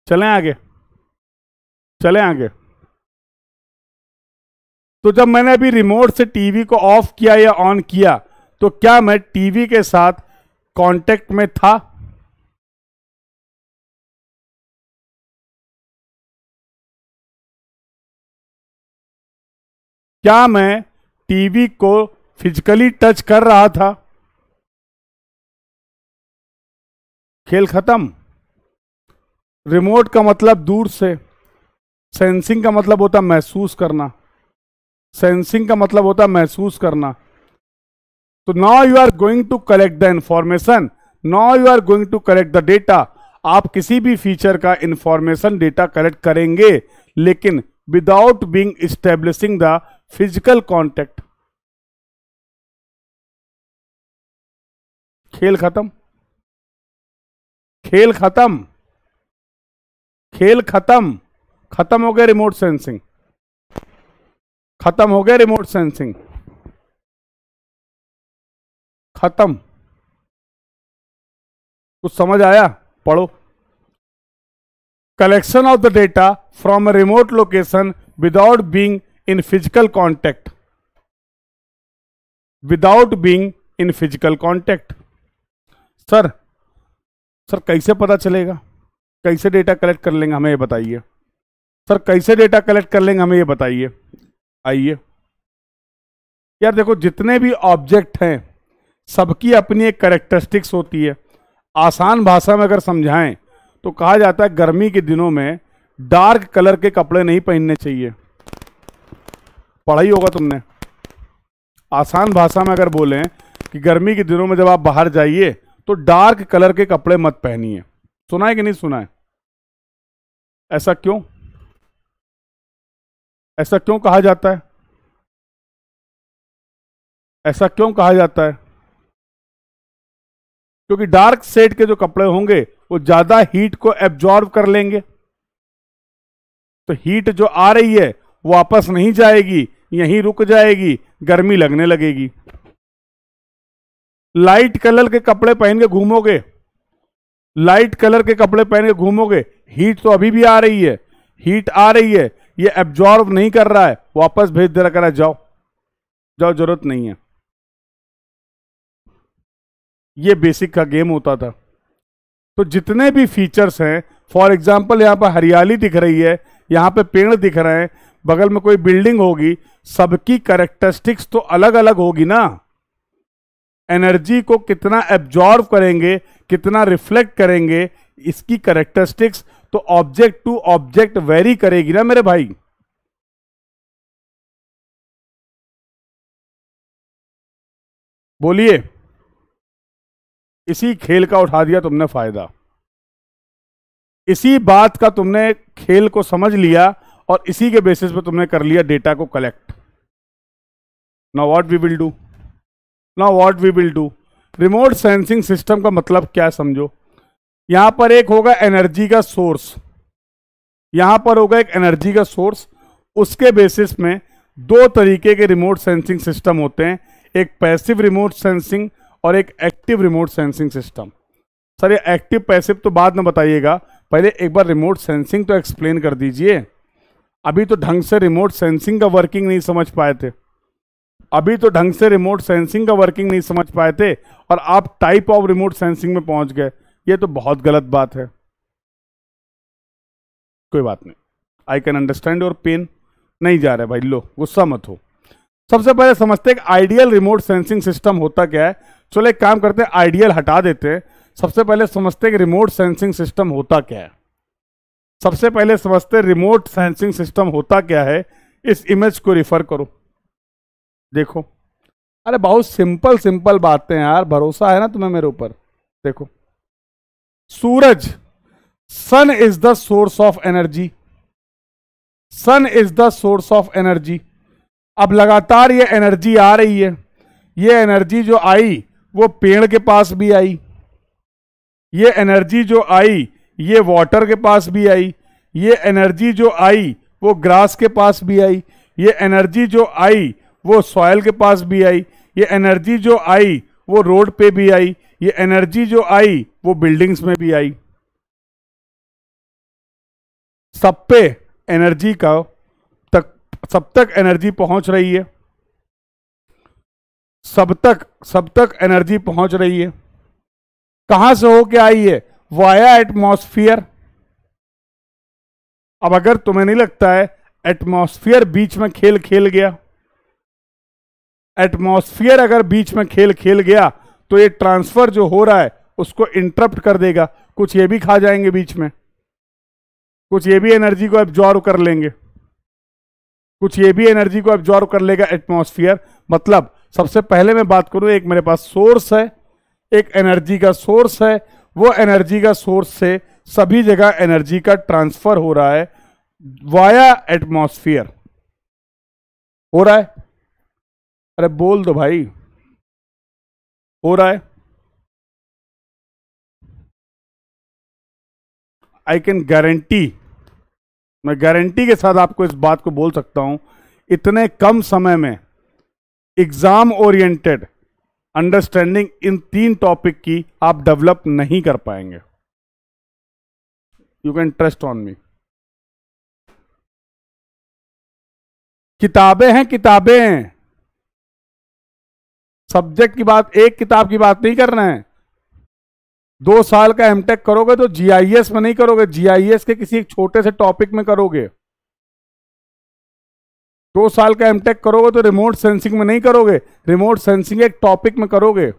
चलें आगे, चलें आगे। तो जब मैंने अभी रिमोट से टीवी को ऑफ किया या ऑन किया, तो क्या मैं टीवी के साथ कांटेक्ट में था? क्या मैं टीवी को फिजिकली टच कर रहा था? खेल खत्म। रिमोट का मतलब दूर से, सेंसिंग का मतलब होता महसूस करना, सेंसिंग का मतलब होता महसूस करना। तो now you are going to collect the information, now you are going to collect the data. आप किसी भी फीचर का इंफॉर्मेशन डेटा कलेक्ट करेंगे, लेकिन without being establishing the physical contact. खेल खत्म, खेल खत्म, खेल खत्म। खत्म हो गया रिमोट सेंसिंग, खत्म हो गया रिमोट सेंसिंग, खत्म। कुछ समझ आया? पढ़ो। Collection of the data from a remote location without being in physical contact, without being in physical contact. Sir कैसे पता चलेगा? कैसे डेटा कलेक्ट कर लेंगे, हमें ये बताइए। सर कैसे डेटा कलेक्ट कर लेंगे, हमें ये बताइए। आइए यार, देखो जितने भी ऑब्जेक्ट हैं सबकी अपनी एक कैरेक्टरिस्टिक्स होती है। आसान भाषा में अगर समझाएं तो कहा जाता है गर्मी के दिनों में डार्क कलर के कपड़े नहीं पहनने चाहिए। पढ़ाई होगा तुमने। आसान भाषा में अगर बोलें कि गर्मी के दिनों में जब आप बाहर जाइए तो डार्क कलर के कपड़े मत पहनिए। सुना है कि नहीं सुना है? ऐसा क्यों? ऐसा क्यों कहा जाता है? ऐसा क्यों कहा जाता है? क्योंकि डार्क शेड के जो कपड़े होंगे वो ज्यादा हीट को एब्जॉर्ब कर लेंगे, तो हीट जो आ रही है वो वापस नहीं जाएगी, यहीं रुक जाएगी, गर्मी लगने लगेगी। लाइट कलर के कपड़े पहन के घूमोगे, लाइट कलर के कपड़े पहन के घूमोगे, हीट तो अभी भी आ रही है, हीट आ रही है, ये एब्जॉर्ब नहीं कर रहा है, वापस भेज दे रहा है, जाओ जाओ, जरूरत नहीं है। ये बेसिक का गेम होता था। तो जितने भी फीचर्स हैं, फॉर एग्जाम्पल यहां पर हरियाली दिख रही है, यहां पे पेड़ दिख रहे हैं, बगल में कोई बिल्डिंग होगी, सबकी कैरेक्टरिस्टिक्स तो अलग अलग होगी ना। एनर्जी को कितना एब्जॉर्ब करेंगे, कितना रिफ्लेक्ट करेंगे, इसकी कैरेक्टरिस्टिक्स तो ऑब्जेक्ट टू ऑब्जेक्ट वेरी करेगी ना मेरे भाई। बोलिए, इसी खेल का उठा दिया तुमने फायदा, इसी बात का तुमने खेल को समझ लिया और इसी के बेसिस पे तुमने कर लिया डेटा को collect. Now what we will do, now what we will do, remote sensing system का मतलब क्या समझो। यहां पर एक होगा एनर्जी का सोर्स, यहां पर होगा एक एनर्जी का सोर्स, उसके बेसिस में दो तरीके के रिमोट सेंसिंग सिस्टम होते हैं, एक पैसिव रिमोट सेंसिंग और एक active remote sensing system. Sir ये एक्टिव पैसिव तो बाद में बताइएगा, पहले एक बार रिमोट सेंसिंग तो एक्सप्लेन कर दीजिए। अभी तो ढंग से रिमोट सेंसिंग का वर्किंग नहीं समझ पाए थे, अभी तो ढंग से रिमोट सेंसिंग का वर्किंग नहीं समझ पाए थे और आप टाइप ऑफ रिमोट सेंसिंग में पहुंच गए, ये तो बहुत गलत बात है। कोई बात नहीं, I can understand your pain. नहीं जा रहा भाई, लो गुस्सा मत हो। सबसे पहले समझते हैं आइडियल रिमोट सेंसिंग सिस्टम होता क्या है। चलो एक काम करते हैं, आइडियल हटा देते हैं, सबसे पहले समझते हैं कि रिमोट सेंसिंग सिस्टम होता क्या है। सबसे पहले समझते हैं रिमोट सेंसिंग सिस्टम होता क्या है। इस इमेज को रिफर करो, देखो। अरे बहुत सिंपल सिंपल बातें यार, भरोसा है ना तुम्हें मेरे ऊपर। देखो, सूरज, sun is the source of energy, sun is the source of energy. अब लगातार ये एनर्जी आ रही है, ये एनर्जी जो आई वो पेड़ के पास भी आई, ये एनर्जी जो आई ये वाटर के पास भी आई, ये एनर्जी जो आई वो ग्रास के पास भी आई, ये एनर्जी जो आई वो सॉइल के पास भी आई, ये एनर्जी जो आई वो रोड पे भी आई, ये एनर्जी जो आई वो बिल्डिंग्स में भी आई। सब पे एनर्जी का तक, सब तक एनर्जी पहुंच रही है, सब तक एनर्जी पहुंच रही है। कहां से होके आई है? Via atmosphere. अब अगर तुम्हें नहीं लगता है एटमॉस्फेयर बीच में खेल खेल गया, एटमॉस्फेयर अगर बीच में खेल खेल गया तो ये ट्रांसफर जो हो रहा है उसको इंटरप्ट कर देगा, कुछ ये भी खा जाएंगे बीच में, कुछ ये भी एनर्जी को एब्जॉर्ब कर लेंगे, कुछ ये भी एनर्जी को एब्जॉर्ब कर लेगा एटमॉस्फेयर। मतलब सबसे पहले मैं बात करूं, एक मेरे पास सोर्स है, एक एनर्जी का सोर्स है, वो एनर्जी का सोर्स से सभी जगह एनर्जी का ट्रांसफर हो रहा है वाया एटमॉस्फेयर, हो रहा है। अरे बोल दो भाई, हो रहा है। आई कैन गारंटी, मैं गारंटी के साथ आपको इस बात को बोल सकता हूं, इतने कम समय में exam oriented understanding in 3 topic की आप डेवलप नहीं कर पाएंगे। You can trust on me. किताबें हैं, किताबें हैं, सब्जेक्ट की बात, एक किताब की बात नहीं कर रहे हैं। 2 साल का एमटेक करोगे तो जीआईएस में नहीं करोगे, जीआईएस के किसी एक छोटे से टॉपिक में करोगे। 2 साल का एमटेक करोगे तो रिमोट सेंसिंग में नहीं करोगे, रिमोट सेंसिंग एक टॉपिक में करोगे।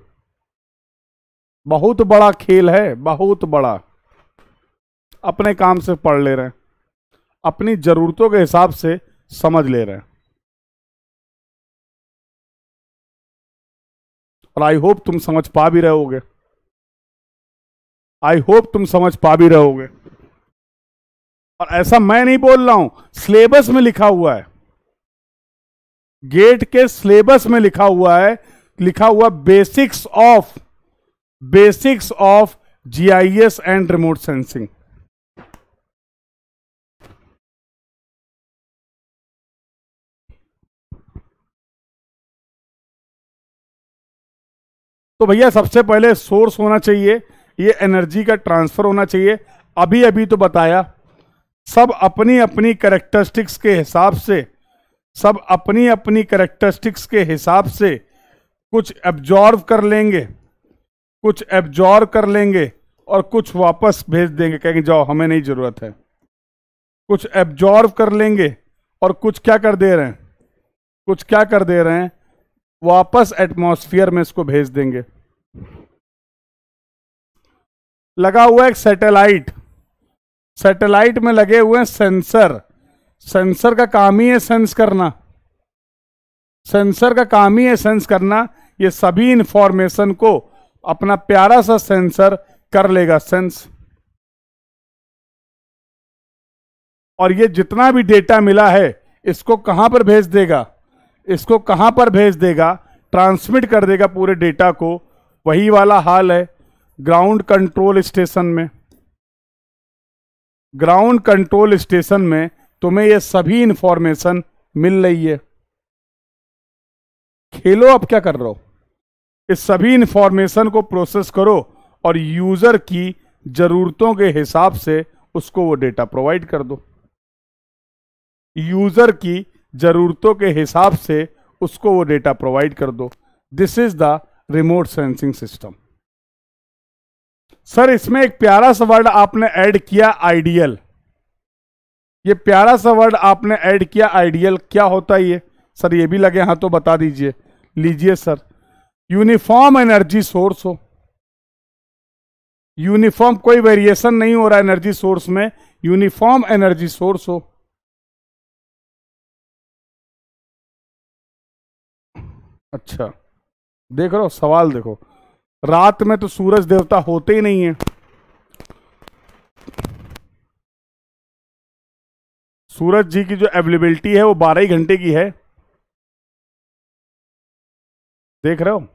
बहुत बड़ा खेल है, बहुत बड़ा। अपने काम से पढ़ ले रहे हैं, अपनी जरूरतों के हिसाब से समझ ले रहे हैं, और आई होप तुम समझ पा भी रहोगे, आई होप तुम समझ पा भी रहोगे। और ऐसा मैं नहीं बोल रहा हूं, सिलेबस में लिखा हुआ है, गेट के सिलेबस में लिखा हुआ है, लिखा हुआ basics of GIS and remote sensing. तो भैया सबसे पहले सोर्स होना चाहिए, ये एनर्जी का ट्रांसफर होना चाहिए। अभी अभी तो बताया, सब अपनी अपनी कैरेक्टरिस्टिक्स के हिसाब से, सब अपनी अपनी कैरेक्टरिस्टिक्स के हिसाब से कुछ एब्जॉर्व कर लेंगे, कुछ एब्जॉर्व कर लेंगे और कुछ वापस भेज देंगे, कहेंगे जाओ हमें नहीं जरूरत है। कुछ एब्जॉर्व कर लेंगे और कुछ क्या कर दे रहे हैं, कुछ क्या कर दे रहे हैं, वापस एटमॉस्फेयर में इसको भेज देंगे। लगा हुआ एक सैटेलाइट, सैटेलाइट में लगे हुए हैं सेंसर। सेंसर का काम ही है सेंस करना, सेंसर का काम ही है सेंस करना। ये सभी इंफॉर्मेशन को अपना प्यारा सा सेंसर कर लेगा सेंस। और ये जितना भी डेटा मिला है इसको कहां पर भेज देगा, इसको कहां पर भेज देगा, ट्रांसमिट कर देगा पूरे डेटा को। वही वाला हाल है ग्राउंड कंट्रोल स्टेशन में। ग्राउंड कंट्रोल स्टेशन में तुम्हें ये सभी इंफॉर्मेशन मिल रही है। खेलो अब क्या कर रहे हो, इस सभी इंफॉर्मेशन को प्रोसेस करो और यूजर की जरूरतों के हिसाब से उसको वो डेटा प्रोवाइड कर दो। यूजर की जरूरतों के हिसाब से उसको वो डेटा प्रोवाइड कर दो। This is the remote sensing system. Sir इसमें एक प्यारा सा वर्ड आपने ऐड किया, आइडियल। ये प्यारा सा वर्ड आपने ऐड किया आइडियल, क्या होता है ये? सर ये भी लगे हाथ तो बता दीजिए। लीजिए सर, यूनिफॉर्म एनर्जी सोर्स हो, यूनिफॉर्म कोई वेरिएशन नहीं हो रहा एनर्जी सोर्स में, यूनिफॉर्म एनर्जी सोर्स हो। अच्छा देख रहे हो सवाल, देखो रात में तो सूरज देवता होते ही नहीं है, सूरज जी की जो अवेलेबिलिटी है वो 12 ही घंटे की है, देख रहे हो।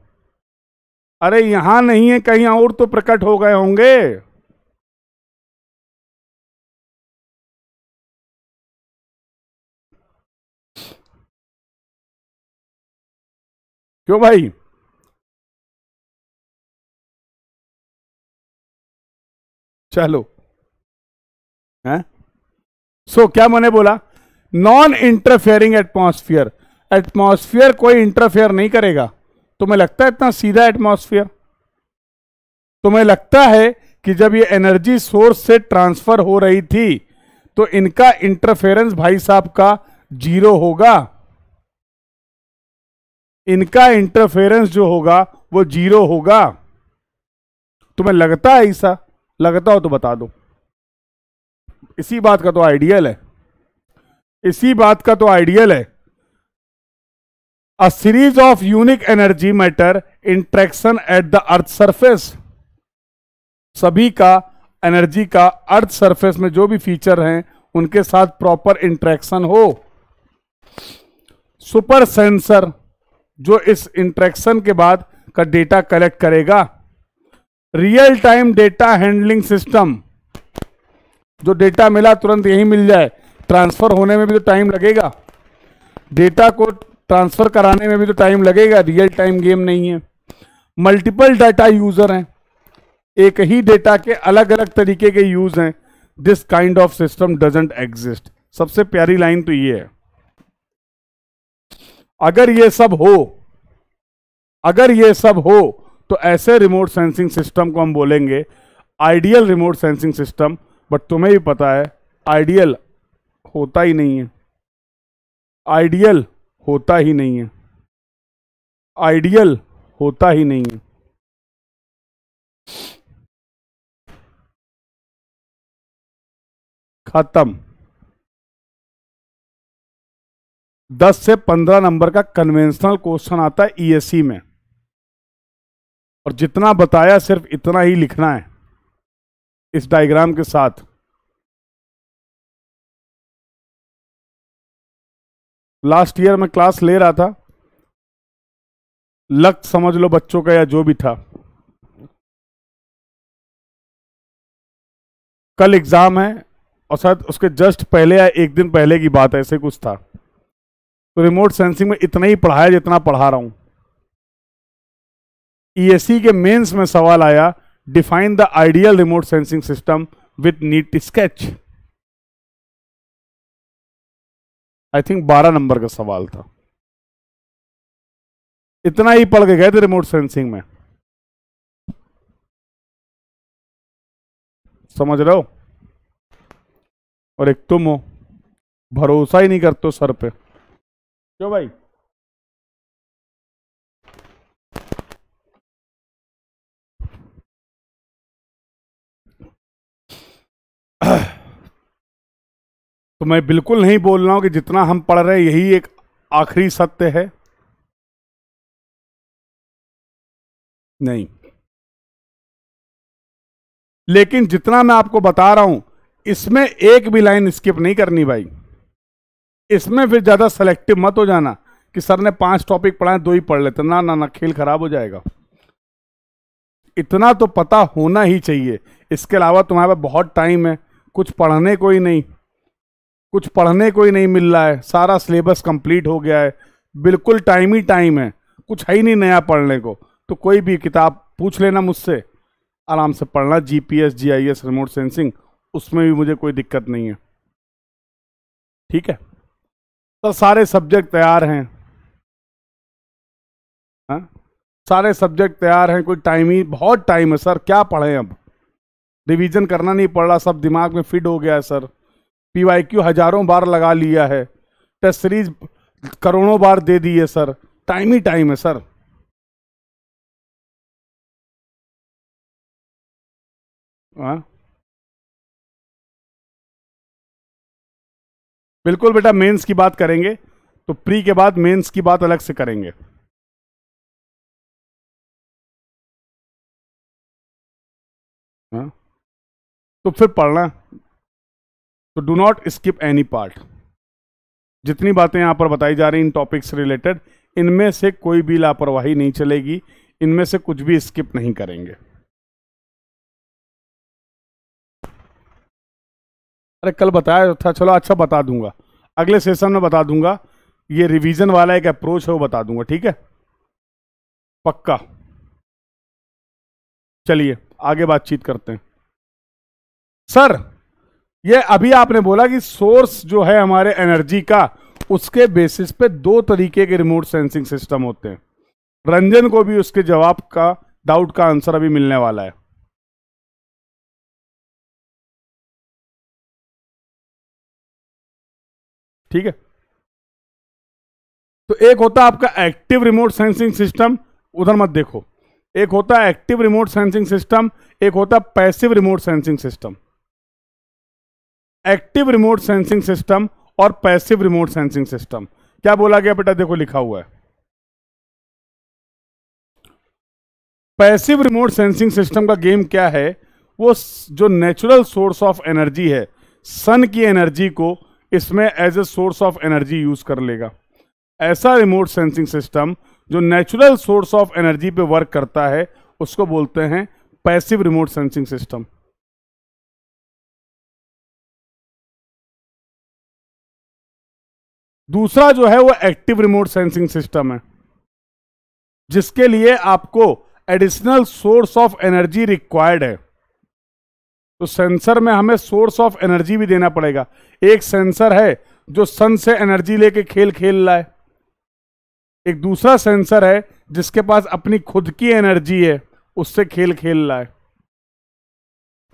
अरे यहां नहीं है, कहीं और तो प्रकट हो गए होंगे। क्यों भाई? चलो हैं, सो क्या मैंने बोला, नॉन इंटरफेयरिंग एटमॉस्फेयर। एटमॉस्फेयर कोई इंटरफेयर नहीं करेगा। तुम्हें लगता है इतना सीधा एटमॉस्फेयर? तुम्हें लगता है कि जब ये एनर्जी सोर्स से ट्रांसफर हो रही थी तो इनका इंटरफेरेंस भाई साहब का जीरो होगा? इनका इंटरफेरेंस जो होगा वो जीरो होगा। तुम्हें लगता है ऐसा? लगता हो तो बता दो। इसी बात का तो आइडियल है, इसी बात का तो आइडियल है। A series of unique energy matter interaction at the earth surface. सभी का एनर्जी का अर्थ सरफेस में जो भी फीचर हैं उनके साथ प्रॉपर इंट्रैक्शन हो। सुपर सेंसर जो इस इंट्रैक्शन के बाद का डेटा कलेक्ट करेगा। Real time data handling system, जो डेटा मिला तुरंत यही मिल जाए, ट्रांसफर होने में भी तो टाइम लगेगा, डेटा को ट्रांसफर कराने में भी तो टाइम लगेगा, रियल टाइम गेम नहीं है। मल्टीपल डाटा यूजर हैं, एक ही डेटा के अलग अलग तरीके के यूज हैं। This kind of system doesn't exist. सबसे प्यारी लाइन तो ये है, अगर ये सब हो, अगर ये सब हो तो ऐसे रिमोट सेंसिंग सिस्टम को हम बोलेंगे ideal remote sensing system. But तुम्हें भी पता है आइडियल होता ही नहीं है, आइडियल होता ही नहीं है, आइडियल होता ही नहीं है। खत्म। 10 से 15 नंबर का कन्वेंशनल क्वेश्चन आता है ईएससी में, और जितना बताया सिर्फ इतना ही लिखना है इस डायग्राम के साथ। लास्ट ईयर मैं क्लास ले रहा था, लक समझ लो बच्चों का या जो भी था। कल एग्जाम है और शायद उसके जस्ट पहले या एक दिन पहले की बात है, ऐसे कुछ था। तो रिमोट सेंसिंग में इतना ही पढ़ाया जितना पढ़ा रहा हूं। ईएससी के मेंस में सवाल आया, define the ideal remote sensing system with NEET sketch. I think 12 number का सवाल था। इतना ही पढ़ के गए थे रिमोट सेंसिंग में, समझ रहे हो। और एक तुम हो, भरोसा ही नहीं करते हो सर पे, क्यों भाई। तो मैं बिल्कुल नहीं बोल रहा हूं कि जितना हम पढ़ रहे हैं यही एक आखिरी सत्य है, नहीं। लेकिन जितना मैं आपको बता रहा हूं इसमें एक भी लाइन स्किप नहीं करनी भाई। इसमें फिर ज्यादा सेलेक्टिव मत हो जाना कि सर ने 5 टॉपिक पढ़ाए 2 ही पढ़ लेते, ना ना ना, खेल खराब हो जाएगा। इतना तो पता होना ही चाहिए। इसके अलावा तुम्हारे पास बहुत टाइम है, कुछ पढ़ने को ही नहीं, कुछ पढ़ने को ही नहीं मिल रहा है, सारा सिलेबस कंप्लीट हो गया है, बिल्कुल टाइम ही टाइम है, कुछ है ही नहीं नया पढ़ने को। तो कोई भी किताब पूछ लेना मुझसे, आराम से पढ़ना, जीपीएस, जीआईएस, रिमोट सेंसिंग, उसमें भी मुझे कोई दिक्कत नहीं है, ठीक है। तो सारे सब्जेक्ट तैयार हैं, हाँ सारे सब्जेक्ट तैयार हैं, कोई टाइम ही, बहुत टाइम है सर, क्या पढ़ें अब। रिवीजन करना नहीं पड़ रहा, सब दिमाग में फिट हो गया है सर। पीवाईक्यू हजारों बार लगा लिया है, टेस्ट सीरीज करोड़ों बार दे दी है सर, टाइम ही टाइम है सर। हाँ बिल्कुल बेटा, मेंस की बात करेंगे तो प्री के बाद मेंस की बात अलग से करेंगे। हाँ तो फिर पढ़ना, तो do not skip any part. जितनी बातें यहां पर बताई जा रही इन टॉपिक से रिलेटेड, इनमें से कोई भी लापरवाही नहीं चलेगी, इनमें से कुछ भी स्किप नहीं करेंगे। अरे कल बताया था, चलो अच्छा बता दूंगा, अगले सेशन में बता दूंगा। ये रिवीजन वाला एक अप्रोच है वो बता दूंगा, ठीक है, पक्का। चलिए आगे बातचीत करते हैं। सर ये अभी आपने बोला कि सोर्स जो है हमारे एनर्जी का, उसके बेसिस पे 2 तरीके के रिमोट सेंसिंग सिस्टम होते हैं। रंजन को भी उसके जवाब का, डाउट का आंसर अभी मिलने वाला है। ठीक है, तो एक होता है आपका एक्टिव रिमोट सेंसिंग सिस्टम, उधर मत देखो। एक होता है एक्टिव रिमोट सेंसिंग सिस्टम, एक होता है passive remote sensing system. Active remote sensing system और पैसिव रिमोट सेंसिंग सिस्टम, क्या बोला गया बेटा, देखो लिखा हुआ है। पैसिव रिमोट सेंसिंग सिस्टम का गेम क्या है, वो जो नेचुरल सोर्स ऑफ एनर्जी है, सन की एनर्जी को इसमें as a source of energy use कर लेगा। ऐसा रिमोट सेंसिंग सिस्टम जो नेचुरल सोर्स ऑफ एनर्जी पे वर्क करता है उसको बोलते हैं पैसिव रिमोट सेंसिंग सिस्टम। दूसरा जो है वो एक्टिव रिमोट सेंसिंग सिस्टम है, जिसके लिए आपको additional source of energy required है। तो सेंसर में हमें सोर्स ऑफ एनर्जी भी देना पड़ेगा। एक सेंसर है जो सन से एनर्जी लेके खेल खेल रहा है, एक दूसरा सेंसर है जिसके पास अपनी खुद की एनर्जी है, उससे खेल खेल रहा है।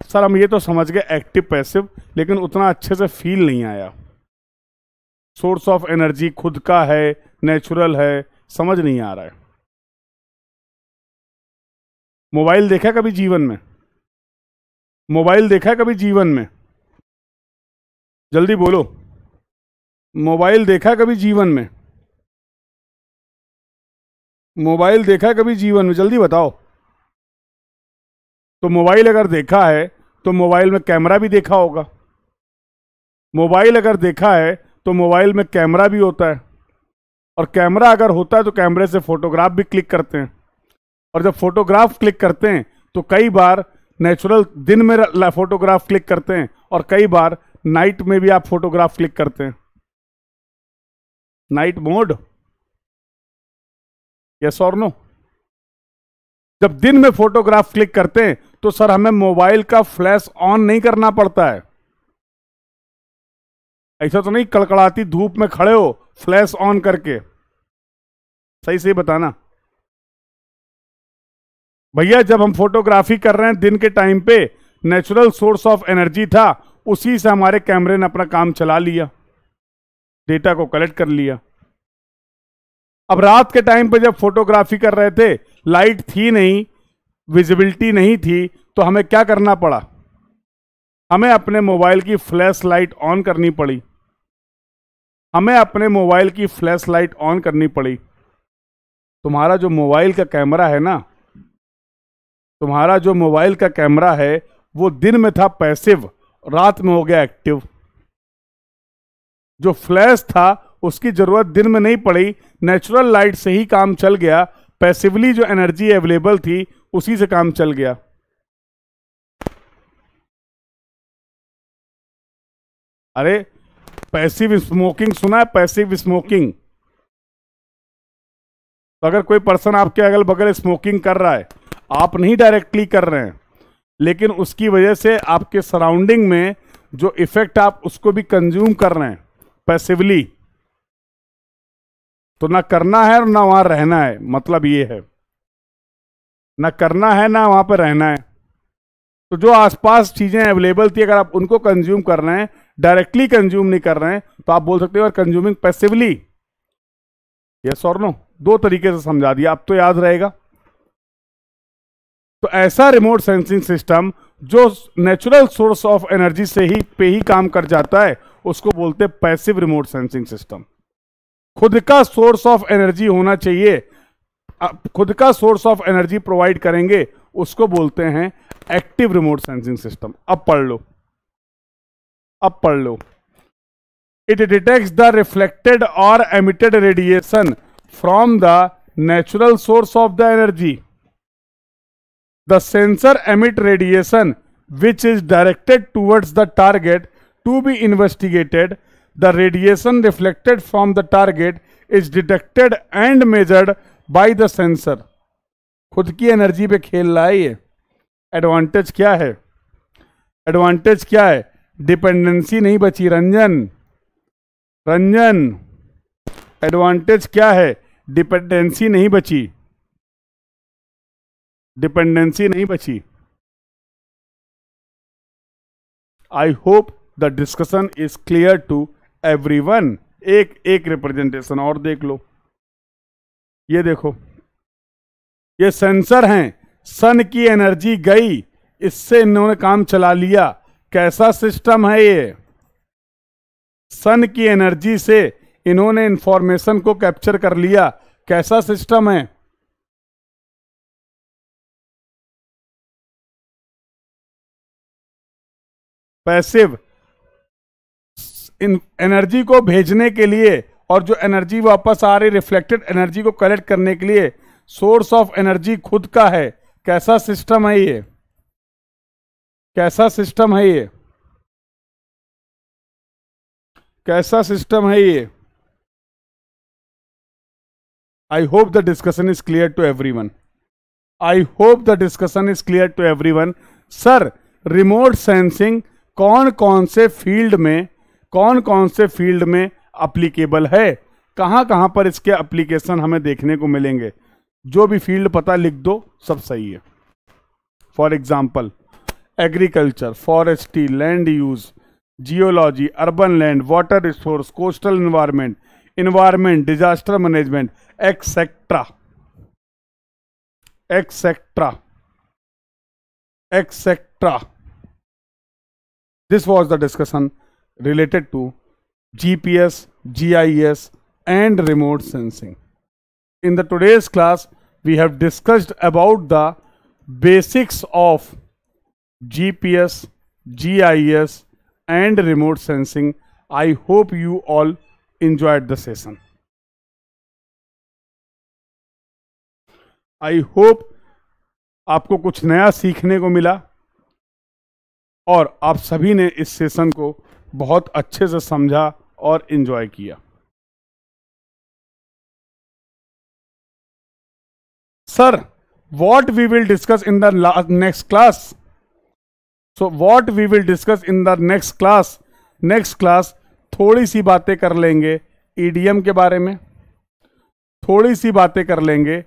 सर हम ये तो समझ गए एक्टिव पैसिव, लेकिन उतना अच्छे से फील नहीं आया। सोर्स ऑफ एनर्जी खुद का है, नेचुरल है, समझ नहीं आ रहा है। मोबाइल देखा कभी जीवन में? मोबाइल देखा कभी जीवन में? जल्दी बोलो, मोबाइल देखा कभी जीवन में? मोबाइल देखा कभी जीवन में? जल्दी बताओ। तो मोबाइल अगर देखा है तो मोबाइल में कैमरा भी देखा होगा। मोबाइल अगर देखा है तो मोबाइल में कैमरा भी होता है। और कैमरा अगर होता है तो कैमरे से फोटोग्राफ भी क्लिक करते हैं, और जब फोटोग्राफ क्लिक करते हैं तो कई बार नेचुरल दिन में फोटोग्राफ क्लिक करते हैं और कई बार नाइट में भी आप फोटोग्राफ क्लिक करते हैं। नाइट मोड, यस और नो? जब दिन में फोटोग्राफ क्लिक करते हैं तो सर हमें मोबाइल का फ्लैश ऑन नहीं करना पड़ता है। ऐसा तो नहीं कड़कड़ाती धूप में खड़े हो फ्लैश ऑन करके, सही सही बताना भैया। जब हम फोटोग्राफी कर रहे हैं दिन के टाइम पे, नेचुरल सोर्स ऑफ एनर्जी था, उसी से हमारे कैमरे ने अपना काम चला लिया, डेटा को कलेक्ट कर लिया। अब रात के टाइम पे जब फोटोग्राफी कर रहे थे, लाइट थी नहीं, विजिबिलिटी नहीं थी, तो हमें क्या करना पड़ा? हमें अपने मोबाइल की फ्लैश लाइट ऑन करनी पड़ी। हमें अपने मोबाइल की फ्लैश लाइट ऑन करनी पड़ी। तुम्हारा जो मोबाइल का कैमरा है ना, तुम्हारा जो मोबाइल का कैमरा है वो दिन में था पैसिव, रात में हो गया एक्टिव। जो फ्लैश था उसकी जरूरत दिन में नहीं पड़ी, नेचुरल लाइट से ही काम चल गया। पैसिवली जो एनर्जी अवेलेबल थी उसी से काम चल गया। अरे पैसिव स्मोकिंग सुना है? पैसिव स्मोकिंग, तो अगर कोई पर्सन आपके अगल बगल स्मोकिंग कर रहा है, आप नहीं डायरेक्टली कर रहे हैं, लेकिन उसकी वजह से आपके सराउंडिंग में जो इफेक्ट आप उसको भी कंज्यूम कर रहे हैं पैसिवली, तो ना करना है और ना वहां रहना है। मतलब ये है, ना करना है ना वहां पर रहना है। तो जो आसपास चीजें अवेलेबल थी, अगर आप उनको कंज्यूम कर रहे हैं, डायरेक्टली कंज्यूम नहीं कर रहे हैं, तो आप बोल सकते हो कंज्यूमिंग पैसिवली। यस और नो? दो तरीके से समझा दिया, अब तो याद रहेगा। तो ऐसा रिमोट सेंसिंग सिस्टम जो नेचुरल सोर्स ऑफ एनर्जी से ही पे ही काम कर जाता है, उसको बोलते हैं पैसिव रिमोट सेंसिंग सिस्टम। खुद का सोर्स ऑफ एनर्जी होना चाहिए, खुद का सोर्स ऑफ एनर्जी प्रोवाइड करेंगे, उसको बोलते हैं एक्टिव रिमोट सेंसिंग सिस्टम। अब पढ़ लो, अब पढ़ लो। इट डिटेक्ट्स द रिफ्लेक्टेड और emitted radiation from the natural source of the energy. The sensor emit radiation which is directed towards the target to be investigated. The radiation reflected from the target is detected and measured by the sensor. खुद की energy पे खेल रहा है ये। Advantage क्या है? Advantage क्या है? डिपेंडेंसी नहीं बची रंजन, रंजन। एडवांटेज क्या है? डिपेंडेंसी नहीं बची, डिपेंडेंसी नहीं बची। I hope the discussion is clear to everyone. एक एक रिप्रेजेंटेशन और देख लो। ये देखो, ये सेंसर हैं, सन की एनर्जी गई, इससे इन्होंने काम चला लिया। कैसा सिस्टम है ये? सन की एनर्जी से इन्होंने इंफॉर्मेशन को कैप्चर कर लिया। कैसा सिस्टम है? पैसिव। एनर्जी को भेजने के लिए और जो एनर्जी वापस आ रही रिफ्लेक्टेड एनर्जी को कलेक्ट करने के लिए सोर्स ऑफ एनर्जी खुद का है। कैसा सिस्टम है ये? कैसा सिस्टम है ये? कैसा सिस्टम है ये? I hope the discussion is clear to everyone. I hope the discussion is clear to everyone. Sir, remote sensing कौन कौन से फील्ड में, कौन कौन से फील्ड में अप्लीकेबल है, कहां कहां पर इसके एप्लीकेशन हमें देखने को मिलेंगे? जो भी फील्ड पता लिख दो, सब सही है। For example, agriculture, forestry, land use, geology, urban land, water resource, coastal environment, environment, disaster management, etcetera etcetera etcetera. This was the discussion related to GPS, GIS and remote sensing. In the today's class, we have discussed about the basics of GPS, GIS and remote sensing. I hope you all enjoyed the session. I hope आपको कुछ नया सीखने को मिला और आप सभी ने इस सेशन को बहुत अच्छे से समझा और एंजॉय किया। Sir, what we will discuss in the next class? So what we will discuss in the next class? Next class थोड़ी सी बातें कर लेंगे ईडीएम के बारे में, थोड़ी सी बातें कर लेंगे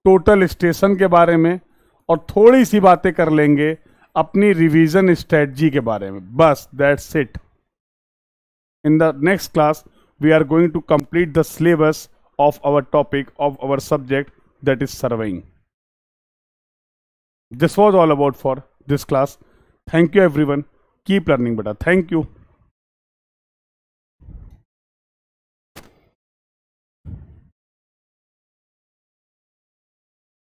टोटल स्टेशन के बारे में, और थोड़ी सी बातें कर लेंगे अपनी रिवीजन स्ट्रेटजी के बारे में। बस that's it. In the next class we are going to complete the syllabus of our topic of our subject, that is surveying. This was all about for this class. Thank you everyone. Keep learning beta. Thank you.